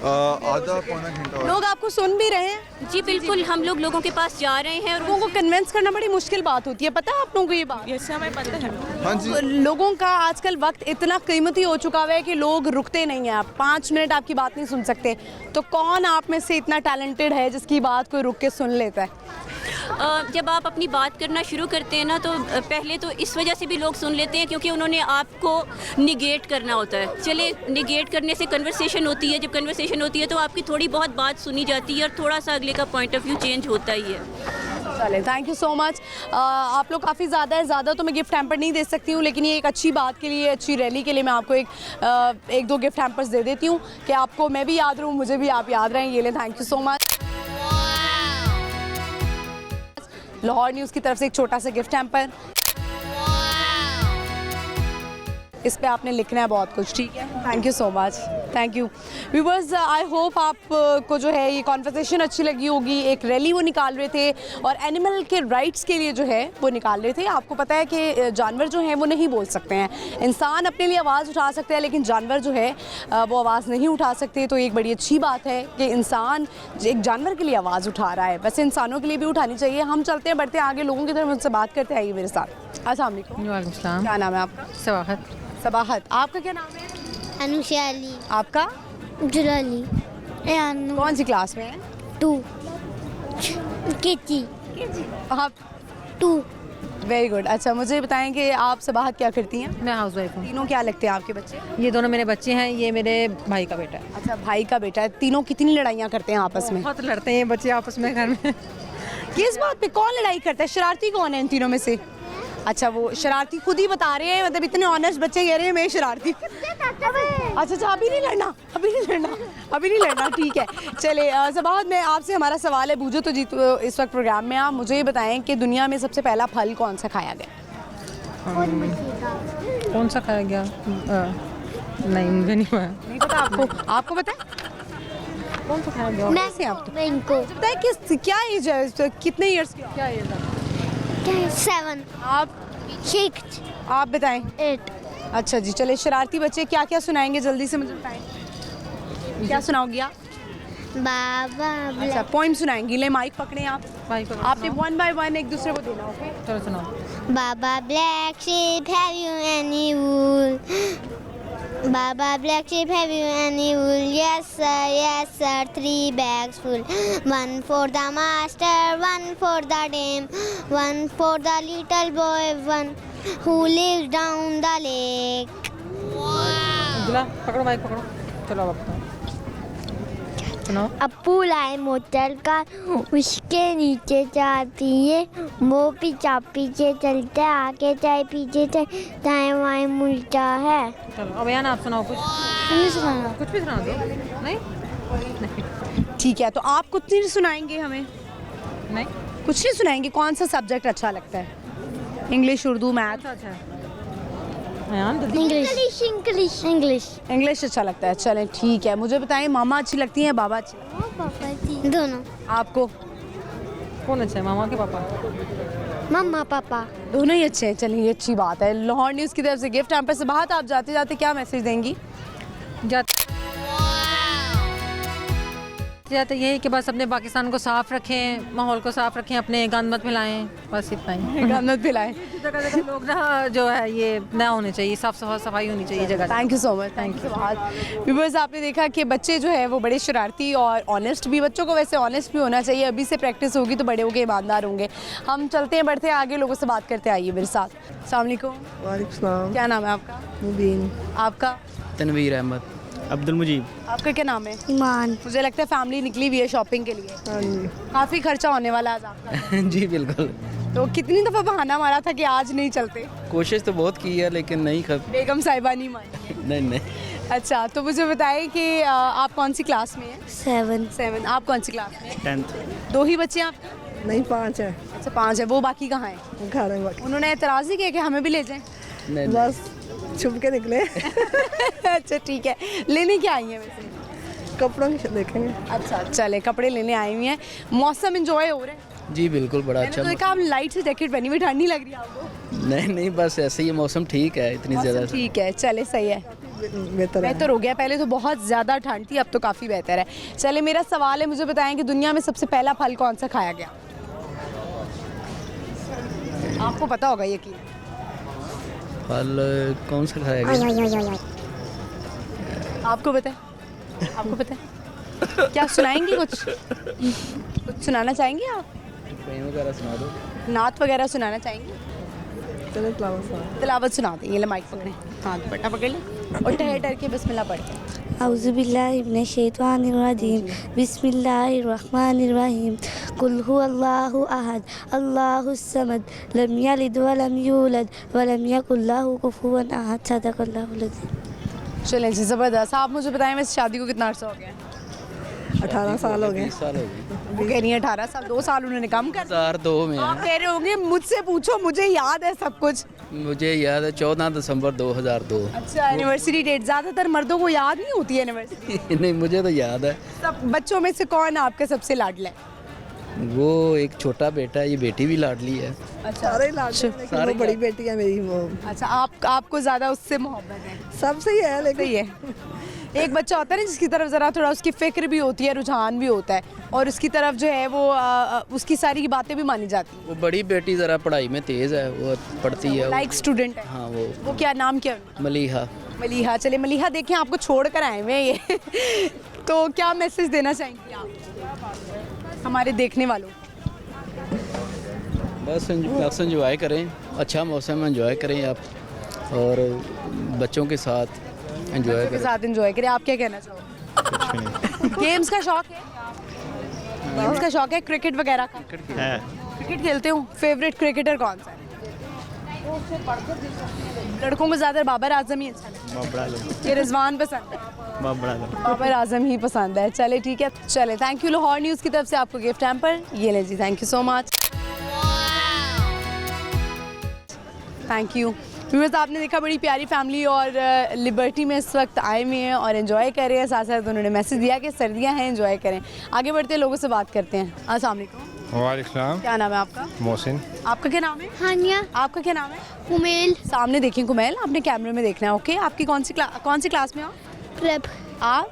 आधा पौना घंटा। लोग आपको सुन भी रहे हैं? जी बिल्कुल, हम लोगों के पास जा रहे हैं और लोगों को कन्विंस करना बड़ी मुश्किल बात होती है, पता है आप लोगों को ये बात? ये सब हमें पता है। हाँ जी, लोगों का आजकल वक्त इतना कीमती हो चुका है कि लोग रुकते नहीं हैं। आप 5 मिनट आपकी बात नहीं सुन सकते, तो कौन आप में से इतना टैलेंटेड है जिसकी बात कोई रुक के सुन लेता है? जब आप अपनी बात करना शुरू करते हैं ना, तो पहले तो इस वजह से भी लोग सुन लेते हैं क्योंकि उन्होंने आपको निगेट करना होता है। चले, निगेट करने से कन्वर्सेशन होती है, जब कन्वर्सेशन होती है तो आपकी थोड़ी बहुत बात सुनी जाती है और थोड़ा सा अगले का पॉइंट ऑफ व्यू चेंज होता ही है। चले, थैंक यू सो मच। आप लोग काफ़ी ज़्यादा तो मैं गिफ्ट हैम्पर नहीं दे सकती हूँ, लेकिन ये एक अच्छी बात के लिए, अच्छी रैली के लिए मैं आपको एक दो गिफ्ट हैम्पर्स दे देती हूँ कि आपको मैं भी याद रहूँ, मुझे भी आप याद रहें। ये ले, thank you so much. Lahore news की तरफ से एक छोटा सा गिफ्ट हैम्पर, इस पे आपने लिखना है बहुत कुछ, ठीक है? Thank you so much, thank you viewers. I hope आपको जो है ये कॉन्वर्सेशन अच्छी लगी होगी। एक रैली वो निकाल रहे थे और एनिमल के राइट्स के लिए जो है वो निकाल रहे थे। आपको पता है कि जानवर जो हैं वो नहीं बोल सकते हैं, इंसान अपने लिए आवाज़ उठा सकते हैं, लेकिन जानवर जो है वो आवाज़ नहीं उठा सकते। तो एक बड़ी अच्छी बात है कि इंसान एक जानवर के लिए आवाज़ उठा रहा है, वैसे इंसानों के लिए भी उठानी चाहिए। हम चलते हैं, बढ़ते हैं आगे, लोगों की तरफ उनसे बात करते आइए मेरे साथ। अस्सलाम वालेकुम। वालेकुम सलाम। क्या नाम है आपका? सवाहत। सबाहत। आपका क्या नाम है? अनुशाली। आपका? जुलाली। कौन सी क्लास में है? 2 केजी। आप? 2। Very good. अच्छा, मुझे बताएं कि आप सबाहत क्या करती हैं? मैं हाउस वाइफ हूँ। तीनों क्या लगते हैं आपके बच्चे? ये दोनों मेरे बच्चे हैं, ये मेरे भाई का बेटा है। अच्छा, भाई का बेटा है। तीनों कितनी लड़ाइयाँ करते हैं आपस में? बहुत लड़ते हैं ये बच्चे आपस में घर में। किस बात पे कौन लड़ाई करता है? शरारती कौन है इन तीनों में से? अच्छा, वो शरारती खुद ही बता रहे हैं, मतलब इतने ऑनेस्ट बच्चे कह रहे हैं मैं शरारती। अच्छा, अभी नहीं लड़ना, ठीक है। चले सबाहत में आपसे हमारा सवाल है, बूझो तो जीतो इस वक्त प्रोग्राम में। आप मुझे ये बताएं कि दुनिया में सबसे पहला फल कौन सा खाया गया? कौन सा खाया गया? नहीं, मुझे नहीं पता। नहीं पता आपको? आपको पता है कौन सा खाया गया? मैं आप तो इनको बताए क्या एज है, कितने ईयर्स की? क्या एज है? 7। आप? 6। आप बताएं। 8। अच्छा जी, चले, शरारती बच्चे क्या क्या सुनाएंगे जल्दी से मुझे बताएं। क्या सुनाओगी आप? बाबा। अच्छा, पोइम सुनाएंगी। ले, माइक पकड़े आप। भाई को आपने 1 by 1 एक दूसरे को देना, ओके? चलो सुनाओ। Baba black sheep, have you any wool? Baba black sheep, have you any wool? Yes sir, 3 bags full. One for the master, one for the dame, one for the little boy, one who lives down the lake. दिला पकड़ो भाई पकड़ो। चलो अब बताओ। सुनाओ। अप्पू लाए motor का, उसके नीचे जाती है, वो पीछा पीछे चलता है, आगे चाहे पीछे चाहे दाएं बाएं मुड़ता है। चलो अब यार आप सुनाओ कुछ। नहीं सुनाना। कुछ भी सुना दो। नहीं ठीक है, तो आप कुछ नहीं सुनाएंगे हमें? नहीं कुछ नहीं सुनाएंगे? कौन सा सब्जेक्ट अच्छा लगता है? English, Urdu, math? अच्छा है यार। इंग्लिश अच्छा लगता है। चलें ठीक है, मुझे बताएं मामा अच्छी लगती हैं बाबा अच्छी लगती पापा दोनों। आपको? कौन अच्छा है, मामा के पापा? मम्मा पापा दोनों ही अच्छे हैं। चलिए ये अच्छी बात है। लाहौर न्यूज़ की तरफ से गिफ्ट हैम्पर से बात। आप जाते जाते क्या मैसेज देंगी? जाते यही कि बस अपने पाकिस्तान को साफ रखें, माहौल को साफ रखें, अपने गंद मत फैलाएं, बस इतना ही। गंद मत फैलाएं। जगह जगह लोग ना जो है ये ना होने चाहिए, साफ सफाई होनी चाहिए जगह। Thank you so much. Thank you. Viewers, आपने देखा कि बच्चे जो है वो बड़े शरारती और ऑनेस्ट भी, बच्चों को वैसे ऑनेस्ट भी होना चाहिए। अभी से प्रैक्टिस होगी तो बड़े होकर ईमानदार होंगे। हम चलते हैं, बढ़ते हैं आगे, लोगों से बात करते आइए मेरे साथ। अस्सलाम वालेकुम। वालेकुम सलाम। क्या नाम है आपका? मुबीन। आपका? तनवीर अहमद। अब्दुल मुजीब। आपका क्या नाम है? ईमान। मुझे लगता है फैमिली निकली हुई है शॉपिंग के लिए। हाँ जी। काफ़ी खर्चा होने वाला है आज आपका। जी बिल्कुल। तो कितनी दफ़ा बहाना मारा था कि आज नहीं चलते? कोशिश तो बहुत की है लेकिन नहीं बेगम साहिबा नहीं मानी? नहीं। अच्छा, तो मुझे बताएं कि आप कौन सी क्लास में हैं? 7। आप कौन सी क्लास में हैं? 10th। 2 ही बच्चे हैं आप? नहीं 5 है। अच्छा 5 है। वो बाकी कहाँ हैं? घर में बाकी। उन्होंने एतराज़ ही किया कि हमें भी ले जाएं? नहीं बस छुप के निकले। अच्छा ठीक है। लेने क्या आई हैं वैसे? कपड़ों की देखेंगे। अच्छा चले, कपड़े लेने आई हुई हैं। मौसम एंजॉय हो रहा है? जी बिल्कुल बड़ा अच्छा। मैंने तो देखा आप लाइट से जैकेट पहनी हुई, ठंड नहीं लग रही आपको? नहीं बस ऐसे ही मौसम ठीक है, इतनी ज़्यादा ठीक है। चले सही है, बेहतर हो गया। पहले तो बहुत ज़्यादा ठंड थी, अब तो काफ़ी बेहतर है। चले मेरा सवाल है, मुझे बताएं कि दुनिया में सबसे पहला फल कौन सा खाया गया? आपको पता होगा यकीन। फल कौन सा खाया गया? आपको पता है? आपको पता है? क्या सुनाएंगी? कुछ सुनाना चाहेंगे आप? वगैरह सुना दो। नात वगैरह सुनाना चाहेंगी? चलो तिलावत सुना दें। ये ले माइक पकड़े, हाथ बटा पकड़ लें और ठहर ठहर के बिस्मिल्लाह पढ़ के। औज़ुबिल्लाहिमिनश्शैतानिर्रजीम, बिस्मिल्लाहिर्रहमानिर्रहीम, कुल हुवल्लाहु अहद, अल्लाहुस्समद, लम यलिद वलम यूलद वलम यकुल लहु कुफुवन अहद, सदक़ल्लाहुल अज़ीम। चलें जी, ज़बरदस्त। आप मुझे बताएं वैसे शादी को कितना अर्सा हो गया? 18 साल हो गए। 20 साल हो गए। वो कह रही है 18 साल, 2 साल उन्होंने कम कर दिया। 2002 में आप कह रहे होंगे मुझसे पूछो, मुझे याद है सब कुछ। मुझे याद है 14 दिसंबर 2002। अच्छा, एनिवर्सरी डेट ज़्यादातर मर्दों को याद नहीं होती है एनिवर्सरी। नहीं मुझे तो याद है। सब बच्चों में से कौन आपका सबसे लाडला है? वो एक छोटा बेटा है, ये बेटी भी लाडली है। अच्छा, सारे लाडली, वो बड़ी बेटी है मेरी वो। अच्छा, आपको ज़्यादा उससे मोहब्बत है? सबसे ही है लेकिन सही है। एक बच्चा होता है ना जिसकी तरफ ज़रा थोड़ा उसकी फ़िक्र भी होती है, रुझान भी होता है, और उसकी तरफ जो है वो उसकी सारी बातें भी मानी जाती हैं। वो बड़ी बेटी ज़रा पढ़ाई में तेज़ है, वो पढ़ती है। लाइक स्टूडेंट है। हाँ वो क्या नाम क्या है? मलीहा। मलीहा। चले मलीहा, देखें आपको छोड़ कर आए हुए हैं ये तो क्या मैसेज देना चाहेंगी आप हमारे देखने वालों? बस एंजॉय करें, अच्छा मौसम एंजॉय करें आप, और बच्चों के साथ एंजॉय करें। साथ एंजॉय करें। आप क्या कहना चाहोगे? गेम्स का शौक है? गेम्स का शौक है, क्रिकेट वगैरह का? क्रिकेट खेलते हो? फेवरेट क्रिकेटर कौन सा है? लड़कों को ज़्यादा बाबर आजम ही अच्छा लगता है कि रिजवान पसंद है? बाबर आजम ही पसंद है। चले ठीक है। चले, थैंक यू। लाहौर न्यूज़ की तरफ से आपको गिफ्ट हैम्पर ये लें जी। Thank you so much. Thank you. Viewers, आपने देखा बड़ी प्यारी फैमिली और लिबर्टी में इस वक्त आए हुए हैं और एंजॉय कर रहे हैं। साथ साथ उन्होंने मैसेज दिया कि सर्दियां हैं, एंजॉय करें। आगे बढ़ते हैं, लोगों से बात करते हैं। अस्सलाम वालेकुम। वालेकुम सलाम। क्या नाम है आपका? मोहसिन। आपका क्या नाम है? हानिया। आपका क्या नाम है? कुमेल। सामने देखें कुमेल, आपने कैमरे में देखना है। ओके, आपकी कौन सी क्लास में हो? प्रभ। आप?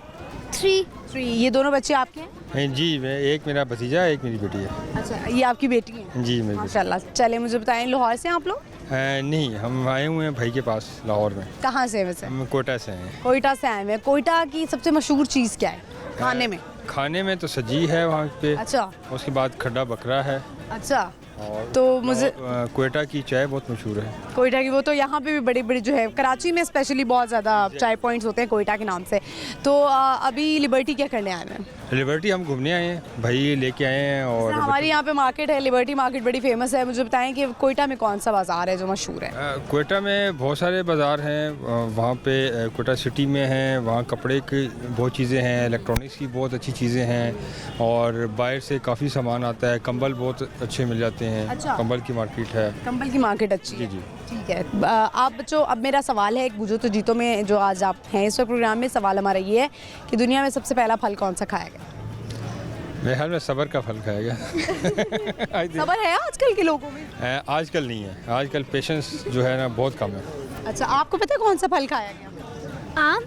3 ये दोनों बच्चे आपके हैं? जी, मैं एक मेरा भतीजा है, एक मेरी बेटी है। अच्छा, ये आपकी बेटी है? जी मेरी माशाल्लाह। चले मुझे बताएं, लाहौर से हैं आप लोग? नहीं, हम आए हुए हैं भाई के पास लाहौर में। कहाँ से वैसे? हम कोयटा से हैं। कोयटा से आए हुए हैं। कोयटा की सबसे मशहूर चीज़ क्या है खाने में? खाने में तो सजी है वहाँ पे। अच्छा। उसके बाद खड्डा बकरा है। अच्छा, और तो मुझे कोयटा की चाय बहुत मशहूर है। कोयटा की वो तो यहाँ पे भी बड़ी बड़ी जो है, कराची में स्पेशली बहुत ज़्यादा चाय पॉइंट्स होते हैं कोयटा के नाम से। तो अभी लिबर्टी क्या करने आए हैं? लिबर्टी हम घूमने आए हैं, भाई लेके आए हैं। और हमारे यहाँ पे मार्केट है, लिबर्टी मार्केट बड़ी फेमस है। मुझे बताएं कि कोयटा में कौन सा बाज़ार है जो मशहूर है? कोयटा में बहुत सारे बाज़ार हैं। वहाँ पे कोयटा सिटी में हैं, वहाँ कपड़े की बहुत चीज़ें हैं, इलेक्ट्रॉनिक्स की बहुत अच्छी चीज़ें हैं, और बाहर से काफ़ी सामान आता है। कंबल बहुत अच्छे मिल जाते हैं। अच्छा। कंबल की मार्केट है। कंबल की मार्केट अच्छी है। जी। ठीक है। आप बच्चों, अब मेरा सवाल है, एक बुझो तो जीतो में जो आज आप हैं इस वक्त प्रोग्राम में, सवाल हमारा ये है कि दुनिया में सबसे पहला फल कौन सा खाया गया? मेरे ख्याल में सबर का फल खाया गया। सबर है आजकल के लोगों में? आजकल नहीं है, आजकल पेशेंस जो है ना बहुत कम है। अच्छा, आपको पता है कौन सा फल खाया गया? आम।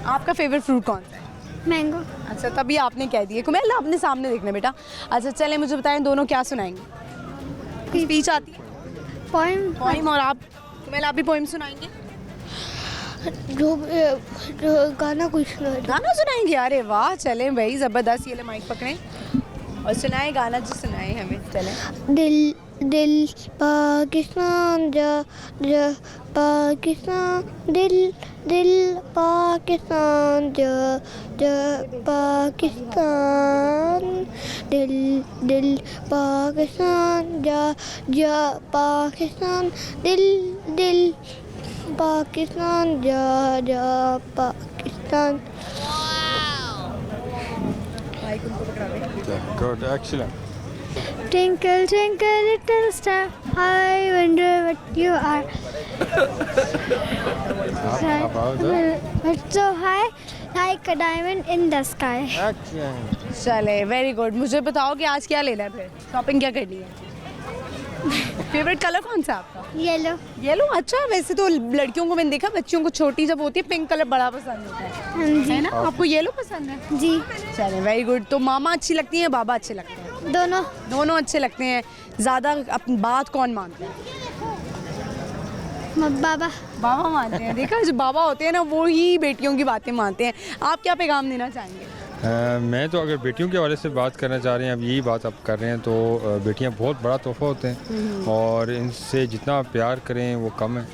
आपका फेवरेट फ्रूट कौन सा है? मैंगो। अच्छा, तभी आपने कह दिया। कुमेल अपने सामने देखना बेटा। अच्छा चले, मुझे बताएं दोनों क्या सुनाएंगे? स्पीच आती है? पोइम। और आप कुमेल, आप भी पोइम सुनाएंगे? जो गाना कुछ गाना सुनाएंगे? अरे वाह, चले भाई ज़बरदस्त। ये ले माइक पकड़ें और सुनाए गाना जो सुनाए हमें। चले। दिल पाकिस्तान जा जा पाकिस्तान, दिल पाकिस्तान जा जा पाकिस्तान, दिल पाकिस्तान जा जा पाकिस्तान, दिल पाकिस्तान जा जा Pakistan. Good, excellent. Twinkle, twinkle, little star, I wonder what you are. But so high, like a diamond in the sky. चले, वेरी गुड। मुझे बताओ कि आज क्या लेना है, फिर शॉपिंग क्या करनी है? फेवरेट कलर कौन सा आपका? येलो। अच्छा, वैसे तो लड़कियों को मैंने देखा, बच्चियों को छोटी जब होती है पिंक कलर बड़ा पसंद होता है। है ना? आपको येलो पसंद है? जी। चले, वेरी गुड। तो मामा अच्छी लगती है, बाबा अच्छे लगते हैं? दोनों अच्छे लगते हैं। ज़्यादा अपनी बात कौन मानते हैं? बाबा मानते हैं। देखा, जो बाबा होते हैं ना, वो ही बेटियों की बातें मानते हैं। आप क्या पैगाम देना चाहेंगे? मैं तो अगर बेटियों के हवाले से बात करना चाह रहे हैं, अब यही बात आप कर रहे हैं, तो बेटियां बहुत बड़ा तोहफा होते हैं, और इनसे जितना प्यार करें वो कम है,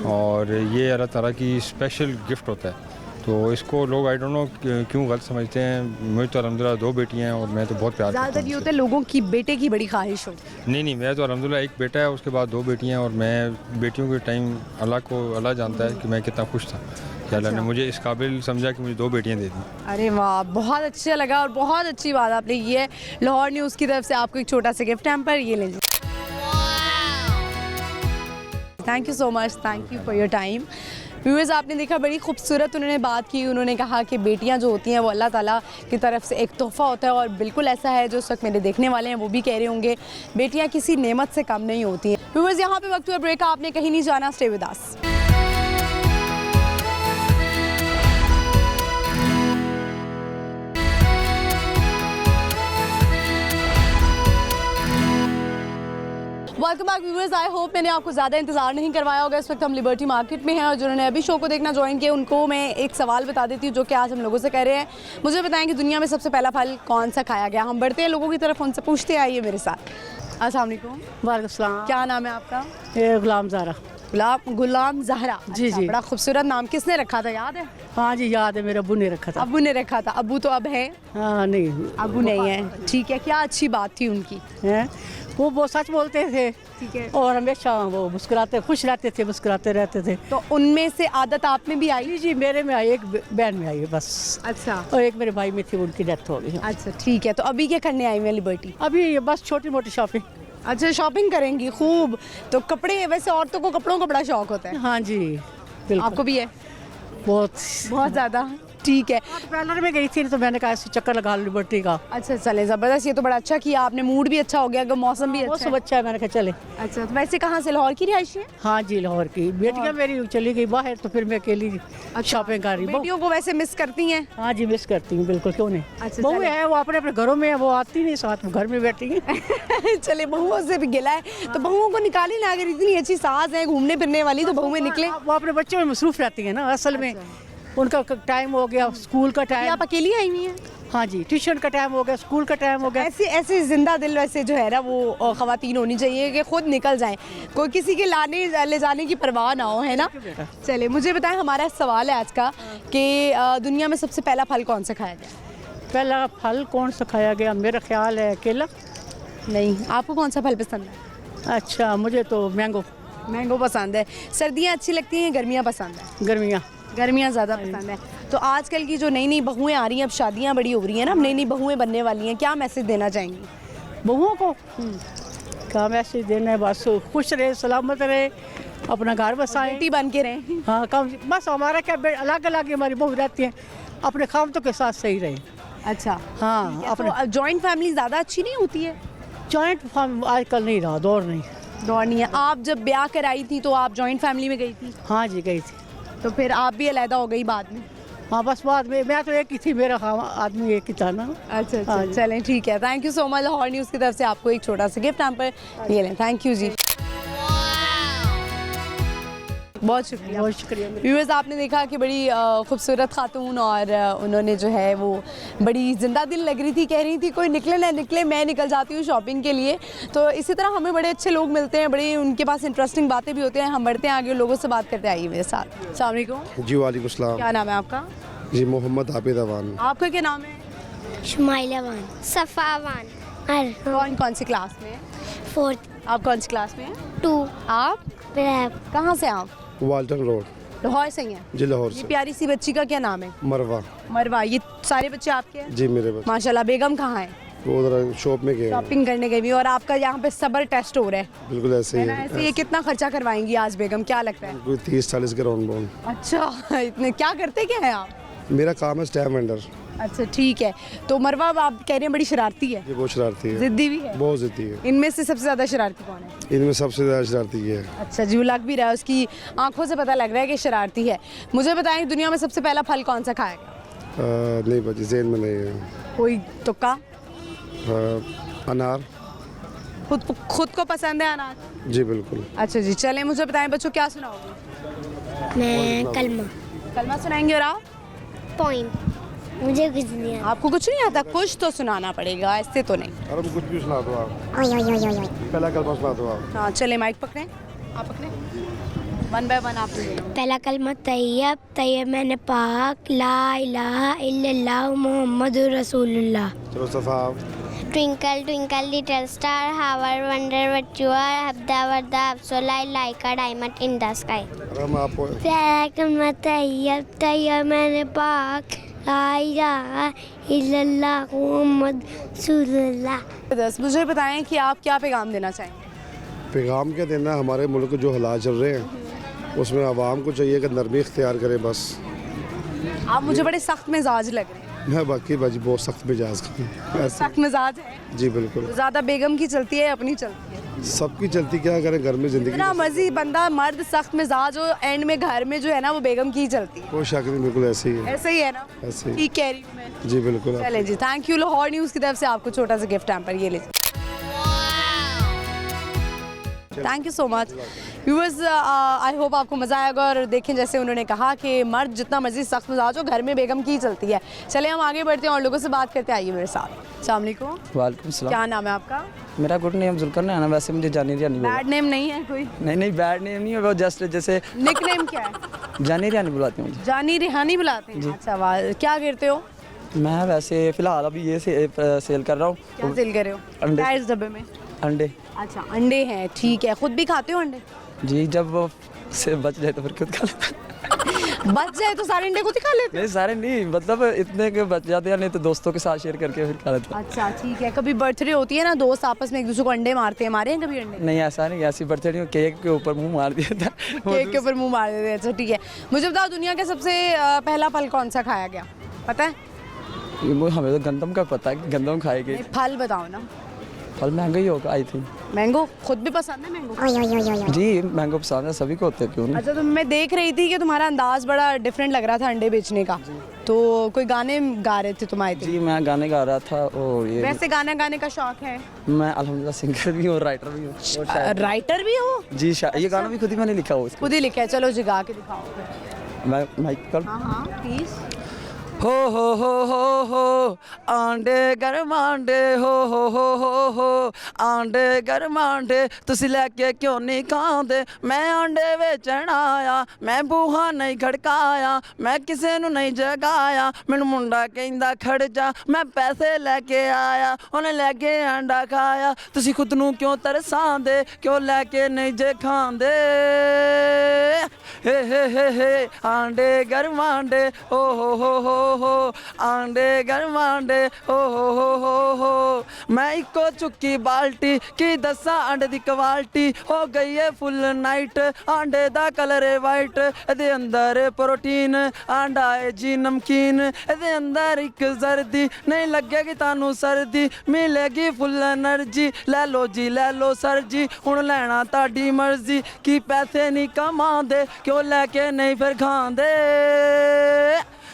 और ये अल्लाह ताला की स्पेशल गिफ्ट होता है। तो इसको लोग आई डोंट नो क्यों गलत समझते हैं। मुझे तो अल्हम्दुलिल्लाह 2 बेटियां हैं, और मैं तो बहुत प्यार करता हूं। ज़्यादातर ये होता है लोगों की बेटे की बड़ी ख्वाहिश होती है। नहीं, मेरा तो अल्हम्दुलिल्लाह एक बेटा है, उसके बाद 2 बेटियां हैं, और मैं बेटियों के टाइम अल्लाह जानता है कि मैं कितना खुश था कि अल्लाह ने मुझे इस काबिल समझा कि मुझे 2 बेटियां दे दी। अरे वाह, बहुत अच्छा लगा और बहुत अच्छी बात आपने की है। लाहौर न्यूज़ की तरफ से आपको एक छोटा सा गिफ्ट हैम्पर, ये लेंगे। Thank you so much, thank you for your time. Viewers, आपने देखा बड़ी खूबसूरत उन्होंने बात की। उन्होंने कहा कि बेटियां जो होती हैं वो अल्लाह ताला की तरफ से एक तोहफ़ा होता है, और बिल्कुल ऐसा है। जो उस वक्त मेरे देखने वाले हैं वो भी कह रहे होंगे, बेटियां किसी नेमत से कम नहीं होती हैं। व्यूअर्स, यहाँ पे वक्त हुआ ब्रेक का, आपने कहीं नहीं जाना, stay with us. Welcome back viewers, I hope मैंने आपको ज़्यादा इंतजार नहीं करवाया होगा। इस वक्त हम लिबर्टी मार्केट में हैं, और जिन्होंने अभी शो को देखना ज्वाइन किया उनको मैं एक सवाल बता देती हूँ जो कि आज हम लोगों से कह रहे हैं। मुझे बताएं कि दुनिया में सबसे पहला फल कौन सा खाया गया? हम बढ़ते हैं लोगों की तरफ, उनसे पूछते आइए मेरे साथ। अस्सलाम वालेकुम। वालेकुम सलाम। क्या नाम है आपका? गुलाम ज़हरा। गुलाम ज़हरा। जी जी। बड़ा खूबसूरत नाम, किसने रखा था, याद है? हाँ जी, याद है, मेरे अब्बू ने रखा था। अब्बू ने रखा था। अब्बू तो अब है? हाँ, नहीं, अब्बू नहीं है। ठीक है, क्या अच्छी बात थी उनकी? है वो बहुत सच बोलते थे। ठीक है। और हमेशा वो मुस्कुराते, खुश रहते थे, मुस्कुराते रहते थे। तो उनमें से आदत आप में भी आई? जी जी, मेरे में आई, एक बहन में आई है बस। अच्छा। और एक मेरे भाई में थी, उनकी डेथ हो गई। अच्छा, ठीक है। तो अभी क्या करने आई मैं लिबर्टी? अभी बस छोटी मोटी शॉपिंग। अच्छा, शॉपिंग करेंगी, खूब। तो कपड़े, वैसे औरतों को कपड़ों का बड़ा शौक होता है। हाँ जी, बिल्कुल। आपको भी है? बहुत ज़्यादा। ठीक है। पार्लर में गई थी तो मैंने कहा ऐसे चक्कर लगा लिबर्टी का। अच्छा चले ज़बरदस्त, ये तो बड़ा अच्छा किया आपने, मूड भी अच्छा हो गया, अगर मौसम भी अच्छा मौसम है। अच्छा है, मैंने कहा चले। अच्छा तो वैसे कहाँ से, लाहौर की रिहायशी है? हाँ जी, लाहौर की बेटियाँ मेरी चली गई बाहर तो फिर मैं अकेली शॉपिंग कर रही हूँ। बेटियों को वैसे मिस करती हैं? हाँ जी, मिस करती हूँ बिल्कुल, क्यों नहीं। अच्छा, बहू चले। है वो अपने अपने घरों में है, वो आती नहीं साथ में, घर में बैठी है। चले, बहुओं से भी गिला है तो बहुओं को निकाले ना, अगर इतनी अच्छी सास है घूमने फिरने वाली तो बहुएं निकले। वो अपने बच्चों में मसरूफ रहती है ना असल में। उनका टाइम हो गया, स्कूल का टाइम। आप अकेली आई हुई हैं? हाँ जी, ट्यूशन का टाइम हो गया, स्कूल का टाइम हो गया। ऐसे ऐसे जिंदा दिल वैसे जो है ना वो खवातीन होनी चाहिए कि खुद निकल जाएं, कोई किसी के लाने ले जाने की परवाह ना हो, है ना। चले मुझे बताएं, हमारा सवाल है आज का कि दुनिया में सबसे पहला फल कौन सा खाया गया? पहला फल कौन सा खाया गया? मेरा ख्याल है केला। नहीं, आपको कौन सा फल पसंद है? अच्छा, मुझे तो मैंगो। मैंगो पसंद है। सर्दियाँ अच्छी लगती हैं, गर्मियाँ पसंद है? गर्मियाँ। गर्मियाँ ज़्यादा पसंद है। तो आजकल की जो नई नई बहुएं आ रही हैं, अब शादियाँ बड़ी हो रही हैं ना, अब नई नई बहुएं बनने वाली हैं, क्या मैसेज देना चाहेंगी बहुओं को? क्या मैसेज देना है? बस खुश रहे, सलामत रहे, अपना घर बसाएं, बेटी बन के रहें। हाँ कम, बस हमारा क्या, अलग अलग हमारी बहू रहती हैं, अपने खामतों के साथ सही रहे। अच्छा हाँ, अपने जॉइंट फैमिली ज़्यादा अच्छी नहीं होती है? जॉइंट फैमिली आजकल नहीं रहा, दौर नहीं है। आप जब ब्याह कराई थी तो आप जॉइंट फैमिली में गई थी? हाँ जी, गई थी। तो फिर आप भी अलहदा हो गई बाद में? हाँ, बस बाद में मैं तो एक ही थी, मेरा आदमी एक ही था ना। अच्छा अच्छा, चलें ठीक है। Thank you so much. Lahore news की तरफ से आपको एक छोटा सा गिफ्ट पर ये लें। थैंक यू जी, बहुत शुक्रिया। बहुत शुक्रिया। व्यूअर्स, आपने देखा कि बड़ी खूबसूरत खातून और उन्होंने जो है वो बड़ी जिंदा दिल लग रही थी, कह रही थी कोई निकले ना निकले, मैं निकल जाती हूँ शॉपिंग के लिए। तो इसी तरह हमें बड़े अच्छे लोग मिलते हैं, बड़े उनके पास इंटरेस्टिंग बातें भी होती हैं। हम बढ़ते हैं आगे, लोगों से बात करते आइए मेरे साथ। अस्सलाम वालेकुम। जी वालेकुम सलाम। क्या नाम है आपका? जी मोहम्मद आबिद अवान। आपका क्या नाम है? शुमाइला वान। सफ़ा वान। कौन कौन सी क्लास में है? 4th। आप कौन सी क्लास में हैं? 2। आप कहाँ से? आप वाल्टन रोड, लाहौर से ही हैं? जी लाहौर ये से। प्यारी सी बच्ची का क्या नाम है? मरवा। मरवा। ये सारे बच्चे आपके हैं? जी मेरे बच्चे। माशाल्लाह। बेगम कहाँ है? वो उधर शॉप में गए। शॉपिंग करने गई हुई। और आपका यहाँ पे सबर टेस्ट हो रहा है? बिल्कुल ऐसे है ही ना, ऐसे ये कितना खर्चा करवाएंगी आज बेगम, क्या लगता है? कोई 30-40 के राउंड बाउंड। अच्छा, इतने क्या करते क्या है आप? मेरा काम है स्टैम्प वेंडर। अच्छा ठीक है। तो मरवा आप कह रहे हैं बड़ी शरारती है? ये बहुत शरारती है, जिद्दी भी है? बहुत जिद्दी है। इनमें से सबसे ज्यादा शरारती कौन है? इनमें सबसे ज़्यादा शरारती ये है। अच्छा जी, वो लग भी रहा है, उसकी आंखों से पता लग रहा है कि शरारती है। मुझे बताएं, दुनिया में सबसे पहला फल कौन सा खाएगा? नहीं बची, जेन में नहीं है। कोई तुक्का? अनार। खुद को पसंद है अनार? जी बिल्कुल। अच्छा जी, चलें मुझे बताएं बच्चों, क्या सुनाओगे? मैं कलमा। कलमा सुनाएंगे। और आप? पॉइंट। मुझे कुछ नहीं आता। आपको कुछ नहीं आता? कुछ तो सुनाना पड़ेगा, ऐसे तो नहीं। अरे कुछ भी सुना दो आप। पहला कलमा सुना दो आप। हाँ चले, माइक पकड़ें, आप पकड़ें, 1 बाय 1 आप। पहला कलमा तैयब, तैयब मैंने पाक, ला इलाहा इल्लल्लाह मुहम्मदुर रसूलुल्लाह। चलो सफ़ा। Twinkle, twinkle, little star, how I wonder what you are. Habda warda, so like a diamond in the sky. हम आपको पहला कलमा तैयब, तैयब मैंने पाक, ला इलाहा इल्लल्लाह मुहम्मद रसूलुल्लाह। मुझे बताएं कि आप क्या पैगाम देना चाहेंगे? पैगाम क्या देना, हमारे मुल्क के जो हालात चल रहे हैं उसमें आवाम को चाहिए कि नरमी इख्तियार करे बस। आप मुझे बड़े सख्त मिजाज लग रहे हैं। मैं बाकी बाजी बहुत सख्त मिजाज का। सख्त मिजाज है? जी बिल्कुल। ज़्यादा बेगम की चलती है अपनी चलती है? सबकी चलती, क्या करें, घर में जिंदगी। इतना मर्जी बंदा मर्द सख्त मिजाज हो, एंड में घर में जो है ना वो बेगम की ही चलती है। कोई शक नहीं, बिल्कुल ऐसे ही है। ऐसे ही है ना? ऐसे ही। ठीक कह रही हूँ मैं। जी बिल्कुल। चले जी, थैंक यू। लाहौर न्यूज़ की तरफ से आपको छोटा सा गिफ्ट हैम्पर, ये लीजिए। Thank you so much. Viewers, I hope आपको मज़ा आएगा। और देखें, जैसे उन्होंने कहा कि मर्द जितना मर्जी सख्त मिजाज हो, घर में बेगम की ही चलती है। चले हम आगे बढ़ते हैं और लोगों से बात करते, आइए मेरे साथ। अस्सलाम वालेकुम। वालेकुम सलाम। क्या नाम है आपका? मेरा गुड नेम जुल्कर है ना, वैसे मुझे जानी रियानी बोला। बैड नेम नहीं है कोई? नहीं बैड नेम नहीं है, वो जस्ट जैसे निक नेम क्या है? जानी रियानी बुलाते हैं मुझे। जानी रिहानी बुलाते हैं? अच्छा वाह। क्या करते हो? मैं वैसे फ़िलहाल अभी ये सेल कर रहा हूँ। क्या सेल कर रहे हो? अंडे। क्या इस डब्बे में? अंडे। अच्छा, अंडे हैं, ठीक है। खुद भी खाते हो अंडे? जी, जब वो से बच जाए तो फिर खुद खा लेता। बच जाए तो सारे अंडे खुद ही खा लेते? नहीं सारे नहीं, मतलब इतने के बच जाते हैं, नहीं तो दोस्तों के साथ शेयर करके फिर खा लेता। अच्छा ठीक है। कभी बर्थडे होती है ना, दोस्त आपस में एक दूसरे को अंडे मारते हैं, मारे हैं कभी अंडे? नहीं ऐसा नहीं, ऐसी बर्थडे नहीं, केक के ऊपर मुंह मार दिया था। केक के ऊपर मुंह मार देते हैं? अच्छा ठीक है। मुझे बताओ, दुनिया का सबसे पहला फल कौन सा खाया गया? पता है? वो हमें तो गंदम का पता है, गंदम खाएंगे। नहीं, फल बताओ ना। फल महंगा ही होगा आई थिंक। मैंगो खुद भी पसंद है मैंगो? जी मैंगो पसंद है, सभी को होते हैं, क्यों नहीं। अच्छा, तो मैं देख रही थी कि तुम्हारा अंदाज बड़ा डिफरेंट लग रहा था अंडे बेचने का, तो कोई गाने गा रहे थे तुम आए थे? जी मैं गाने गा रहा था। और ये वैसे गाना गाने का शौक है? मैं अल्हम्दुलिल्लाह सिंगर भी हूँ, राइटर भी हूँ। राइटर भी हो? जी ये गाना भी खुद ही मैंने लिखा हुआ है। खुद ही लिखा है? चलो जी गा के दिखाओ फिर। मैं माइक कर। हाँ प्लीज। हो आंडे गरमांडे हो आंडे गरमांडे तुसी लैके क्यों नहीं खांदे। मैं आंडे बेचण आया, मैं बूहा नहीं खड़काया, मैं किसे नू नहीं जगाया, मैनू मुंडा कहंदा खड़ जा, मैं पैसे लैके आया, उन्हें लैके आंडा खाया। तुसी खुद नू क्यों तरसांदे, क्यों लैके नहीं जे खांदे। हे आंडे गरमांडे हो आंडे गरमांडे हो। मैं इको चुकी बाल्टी की दसा आंडे दी क्वालिटी हो गई है फुल नाइट। आंडे दा कलर है वाइट, एदे अंदर प्रोटीन, आंडा है जी नमकीन, एदे अंदर एक जर्दी नहीं लगेगी तानू सर्दी, मिलेगी फुल एनर्जी। ले लो जी ले लो सर जी, हुण लैना ताड़ी मर्जी, की पैसे नहीं कमांदे क्यों लैके नहीं फिर खांदे।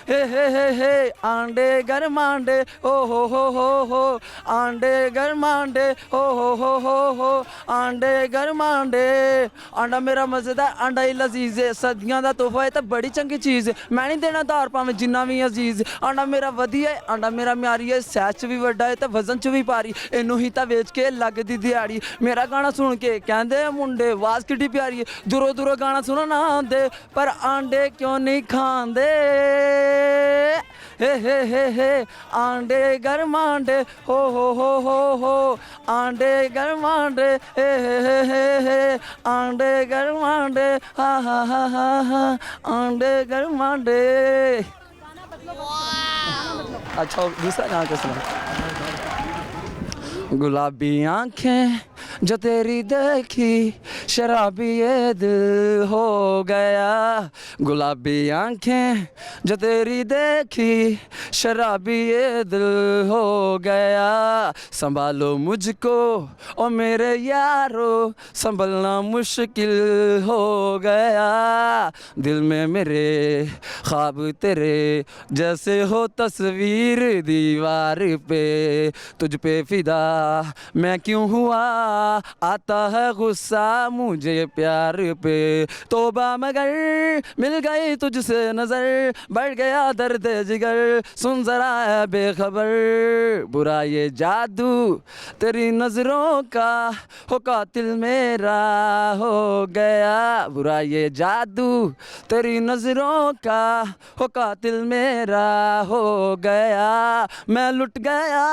हे आंडे गरमांडे हो आंडे गरमांडे हो आंडे गरमांडे। आंडा मेरा मज़ेदार, आंडा ही लजीज है, सदियां दा तोहफा है ते बड़ी चंगी चीज़ है। मैं नहीं देना दार भावें जिन्ना भी अजीज। आंडा मेरा वधिया है, आंडा मेरा म्यारी है, सैच च भी वड्डा है ते वजन च भी भारी, इनू ही तां वेच के लगदी दिहाड़ी। मेरा गाना सुन के कहंदे मुंडे आवाज़ किड्डी प्यारी है, दूरों दूरों गाना सुना ना आंदे, पर आंडे क्यों नहीं खांदे। हे आंडे गरमांडे हो आंडे गरमांडे हे आंडे गरमांडे हा आंडे गरमांडे। अच्छा दूसरा गाना कैसा लगा? गुलाबी आंखें जो तेरी देखी शराबी ये दिल हो गया। गुलाबी आंखें जो तेरी देखी शराबी ये दिल हो गया। संभालो मुझको ओ मेरे यारो, संभलना मुश्किल हो गया। दिल में मेरे ख्वाब तेरे जैसे हो तस्वीर दीवार पे, तुझ पे फिदा मैं क्यों हुआ, आता है गुस्सा मुझे प्यार पे। तोबा मगर मिल गई तुझसे नजर, बढ़ गया दर्द जिगर, सुन जरा है बेखबर। बुरा ये जादू तेरी नजरों का हो कातिल मेरा हो गया। बुरा ये जादू तेरी नजरों का हो कातिल मेरा हो गया। मैं लुट गया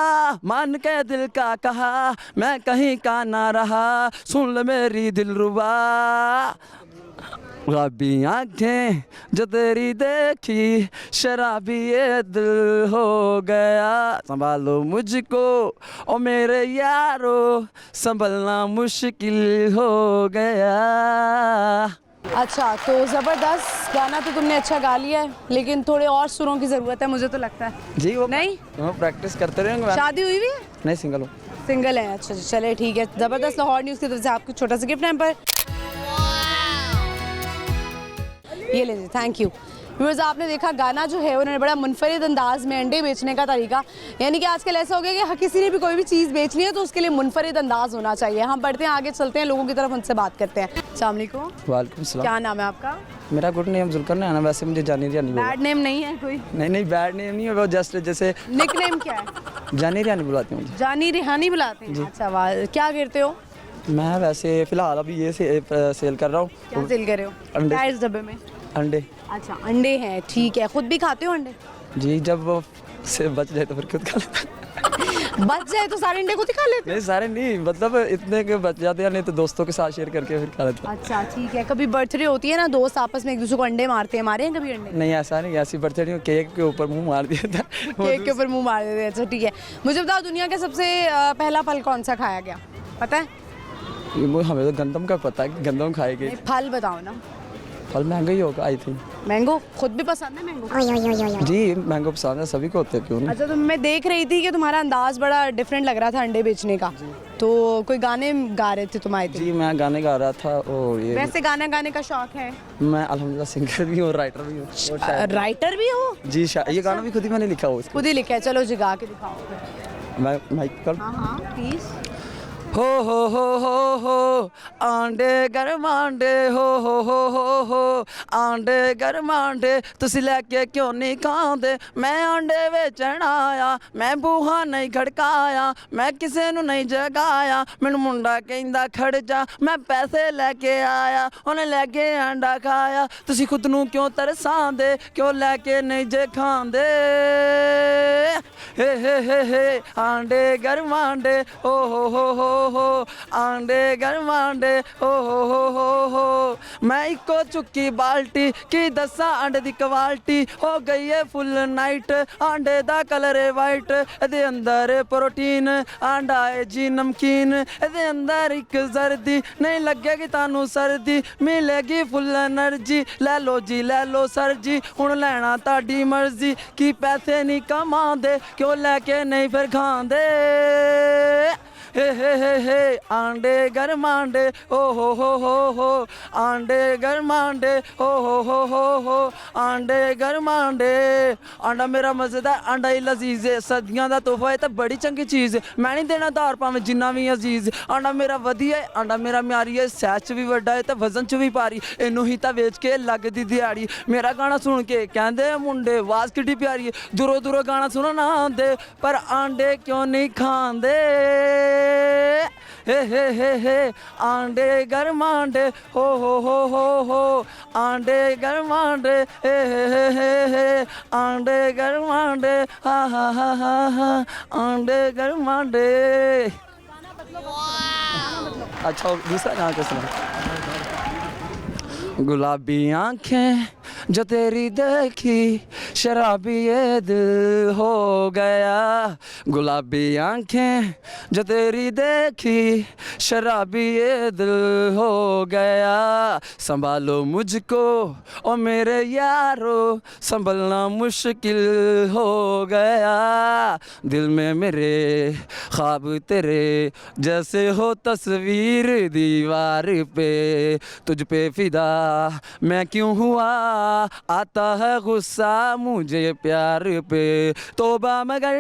मान के दिल का कहा, मैं कहीं का ना रहा, सुन ले मेरी दिलरुबा। गुलाबी आँखें जो तेरी देखी शराबी ये दिल हो गया। संभालो मुझको ओ मेरे यारो, संभलना मुश्किल हो गया। अच्छा, तो ज़बरदस्त गाना तो तुमने अच्छा गा लिया है, लेकिन थोड़े और सुरों की ज़रूरत है मुझे तो लगता है। जी वो नहीं हम प्रैक्टिस करते रहेंगे। शादी हुई भी है? नहीं सिंगल हूँ। सिंगल है? अच्छा चले ठीक है। ज़बरदस्त लाहौर न्यूज़ की तरफ से आपको छोटा सा गिफ्ट हैम्पर, ये लीजिए, थैंक यू। व्यूअर्स, आपने देखा गाना जो है उन्होंने बड़ा मुनफरिद अंदाज में अंडे बेचने का तरीका, यानी कि आजकल ऐसा हो गया कि किसी ने भी कोई भी चीज़ बेचनी है तो उसके लिए मुनफरिद अंदाज होना चाहिए। हम बढ़ते हैं आगे, चलते हैं लोगों की तरफ, उनसे बात करते हैं। अस्सलाम वालेकुम। वालेकुम सलाम। क्या नाम है आपका? मेरा गुड नेम जुल्कर है ना, वैसे मुझे जानी रियानी बोलते हैं। बैड नेम नहीं है कोई? नहीं बैड नेम नहीं है, वो जस्ट जैसे निक नेम क्या है? जानी रियानी बुलाते हैं मुझे। जानी रिहानी बुलाते हैं? अच्छा वाह, क्या करते हो? मैं वैसे फिलहाल अभी ये सेल कर रहा हूँ। क्या सेल कर रहे हो? अंडे। क्या इस डब्बे में? अंडे। अच्छा अंडे हैं, ठीक है। खुद भी खाते हो अंडे? जी, जब वो से बच जाए तो फिर खुद खा लेता। बच जाए तो सारे अंडे खुद ही खा लेते? नहीं सारे नहीं, मतलब इतने के बच जाते हैं, नहीं तो दोस्तों के साथ शेयर करके फिर खा लेता। अच्छा ठीक है। कभी बर्थडे होती है ना, दोस्त आपस में एक दूसरे को अंडे मारते हैं, मारे हैं कभी अंडे? नहीं ऐसा नहीं, ऐसी बर्थडे नहीं, केक के ऊपर मुंह मार दिया था। केक के ऊपर मुंह मार देते हैं? अच्छा ठीक है। मुझे बताओ दुनिया का सबसे पहला फल कौन सा खाया गया, पता है? वो हमें तो गंदम का पता है, गंदम खाएंगे। फल बताओ ना। फल महंगा ही होगा आई थिंक। मैंगो खुद भी पसंद है मैंगो? जी मैंगो पसंद है, सभी को होते हैं, क्यों नहीं। अच्छा, तो मैं देख रही थी कि तुम्हारा अंदाज बड़ा डिफरेंट लग रहा था अंडे बेचने का, तो कोई गाने गा रहे थे तुम आए थे? जी मैं गाने गा रहा था। और ये वैसे गाना गाने का शौक है? मैं अल्हम्दुलिल्लाह सिंगर भी हूँ, राइटर भी हूँ। राइटर भी हो? जी ये गाना भी खुद ही मैंने लिखा हुआ है। खुद ही लिखा है? चलो जी गा के दिखाओ फिर। मैं माइक कर। हाँ प्लीज। हो आंडे गरमांडे हो आंडे गरमांडे तुसी लैके क्यों नहीं खांदे। मैं आंडे बेचण आया, मैं बूहा नहीं खड़काया, मैं किसे नू नहीं जगाया, मैनू मुंडा कहंदा खड़ जा, मैं पैसे लैके आया, उन्हें लैके आंडा खाया। तुसी खुद नू क्यों तरसांदे, क्यों लैके नहीं जे खांदे। हे आंडे गरमांडे हो आंडे गरमांडे हो। मैं इको चुकी बाल्टी की दसा आंडे दी क्वालिटी हो गई है फुल नाइट। आंडे दा कलर है वाइट, एदे अंदर प्रोटीन, आंडा है जी नमकीन, एदे अंदर एक जर्दी, नहीं लगेगी तानू सर्दी, मिलेगी फुल एनर्जी। ले लो जी ले लो सर जी, हुण लैना ताड़ी मर्जी, की पैसे नहीं कमांदे, क्यों लैके नहीं फिर खांदे। हे आंडे गरमांडे हो आंडे गरमांडे हो आंडे गरमांडे। आंडा मेरा मज़ेदार, आंडा ही लजीज है, सदियां दा तोहफा है ते बड़ी चंगी चीज़ है। मैं नहीं देना दार भावें जिन्ना भी अजीज। आंडा मेरा वधिया है, आंडा मेरा म्यारी है, सैच च भी वड्डा है ते वजन च भी भारी, इनू ही तां वेच के लगदी दिहाड़ी। मेरा गाना सुन के कहंदे मुंडे आवाज़ किड्डी प्यारी है, दूरों दूरों गाना सुनो ना आंदे, पर आंडे क्यों नहीं खांदे। हे आंडे गरमांडे हो आंडे गरमांडे हे आंडे गरमांडे हा आंडे गरमांडे। अच्छा दूसरा गाना कैसा लगा? गुलाबी आंखें जो तेरी देखी शराबी ये दिल हो गया। गुलाबी आंखें जो तेरी देखी शराबी ये दिल हो गया। संभालो मुझको ओ मेरे यारो, संभलना मुश्किल हो गया। दिल में मेरे ख्वाब तेरे जैसे हो तस्वीर दीवार पे, तुझ पे फिदा मैं क्यों हुआ, आता है गुस्सा मुझे प्यार पे। तोबा मगर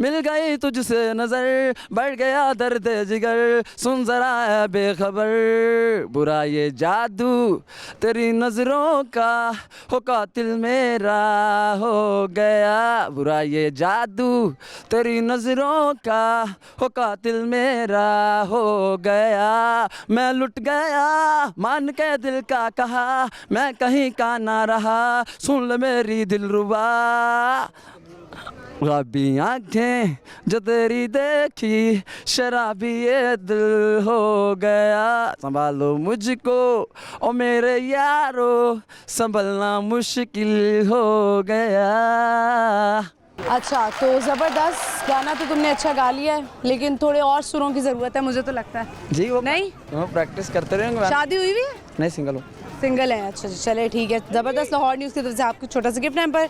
मिल गई तुझसे नजर, बढ़ गया दर्द जिगर, सुन जरा है बेखबर। बुरा ये जादू तेरी नजरों का, हो कातिल मेरा हो गया। बुरा ये जादू तेरी नजरों का, हो कातिल मेरा हो गया। मैं लुट गया मान के दिल का कहा, मैं कहीं का ना रहा, सुन ले मेरी दिलरुबा। गुलाबी आंखें जो तेरी देखी शराबी ये दिल हो गया। संभालो मुझको ओ मेरे यारो, संभलना मुश्किल हो गया। अच्छा, तो ज़बरदस्त गाना तो तुमने अच्छा गा लिया है, लेकिन थोड़े और सुरों की ज़रूरत है मुझे तो लगता है। जी वो नहीं प्रैक्टिस करते रहेंगे। शादी हुई भी है? नहीं सिंगल हूँ। सिंगल है? अच्छा चले ठीक है। ज़बरदस्त लाहौर न्यूज़ की तरफ से आपको छोटा सा गिफ्ट हैम्पर,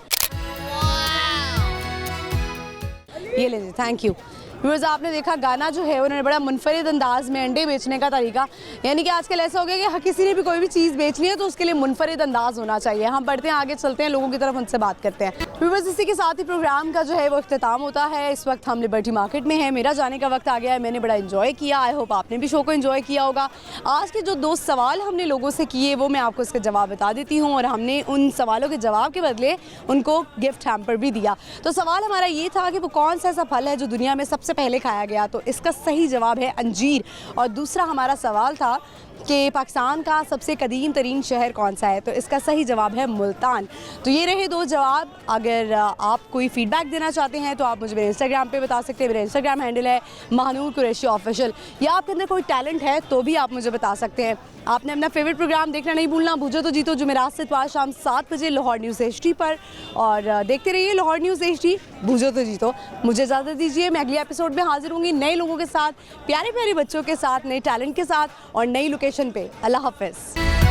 ये लीजिए, थैंक यू। व्यूअर्स, आपने देखा गाना जो है उन्होंने बड़ा मुनफरिद अंदाज में अंडे बेचने का तरीका, यानी कि आजकल ऐसा हो गया कि किसी ने भी कोई भी चीज़ बेचनी है तो उसके लिए मुनफरिद अंदाज होना चाहिए। हम बढ़ते हैं आगे, चलते हैं लोगों की तरफ, उनसे बात करते हैं। व्यूअर्स, इसी के साथ ही प्रोग्राम का जो है वो इख्तिताम होता है। इस वक्त हम लिबर्टी मार्केट में हैं, मेरा जाने का वक्त आ गया है। मैंने बड़ा इन्जॉय किया, आई होप आपने भी शो को इन्जॉय किया होगा। आज के जो 2 सवाल हमने लोगों से किए वो मैं आपको इसके जवाब बता देती हूँ, और हमने उन सवालों के जवाब के बदले उनको गिफ्ट हैम्पर भी दिया। तो सवाल हमारा ये था कि वो कौन सा ऐसा फल है जो दुनिया में सबसे पहले खाया गया, तो इसका सही जवाब है अंजीर। और दूसरा हमारा सवाल था कि पाकिस्तान का सबसे कदीम तरीन शहर कौन सा है, तो इसका सही जवाब है मुल्तान। तो ये रहे 2 जवाब। अगर आप कोई फीडबैक देना चाहते हैं तो आप मुझे मेरे इंस्टाग्राम पे बता सकते हैं। मेरा इंस्टाग्राम हैंडल है महानूर कुरैशी ऑफिशियल, या आपके अंदर कोई टैलेंट है तो भी आप मुझे बता सकते हैं। आपने अपना फेवरेट प्रोग्राम देखना नहीं भूलना, बूझो तो जीतो, जुमेरात से इतवार शाम 7 बजे लाहौर न्यूज़ HD पर, और देखते रहिए लाहौर न्यूज़ HD, बूझो तो जीतो। मुझे इजाज़त दीजिए, मैं अगले एपिसोड में हाजिर होंगी नए लोगों के साथ, प्यारे प्यारे बच्चों के साथ, नए टैलेंट के साथ और नई लोकेशन पे। अल्लाह हाफ़िज़।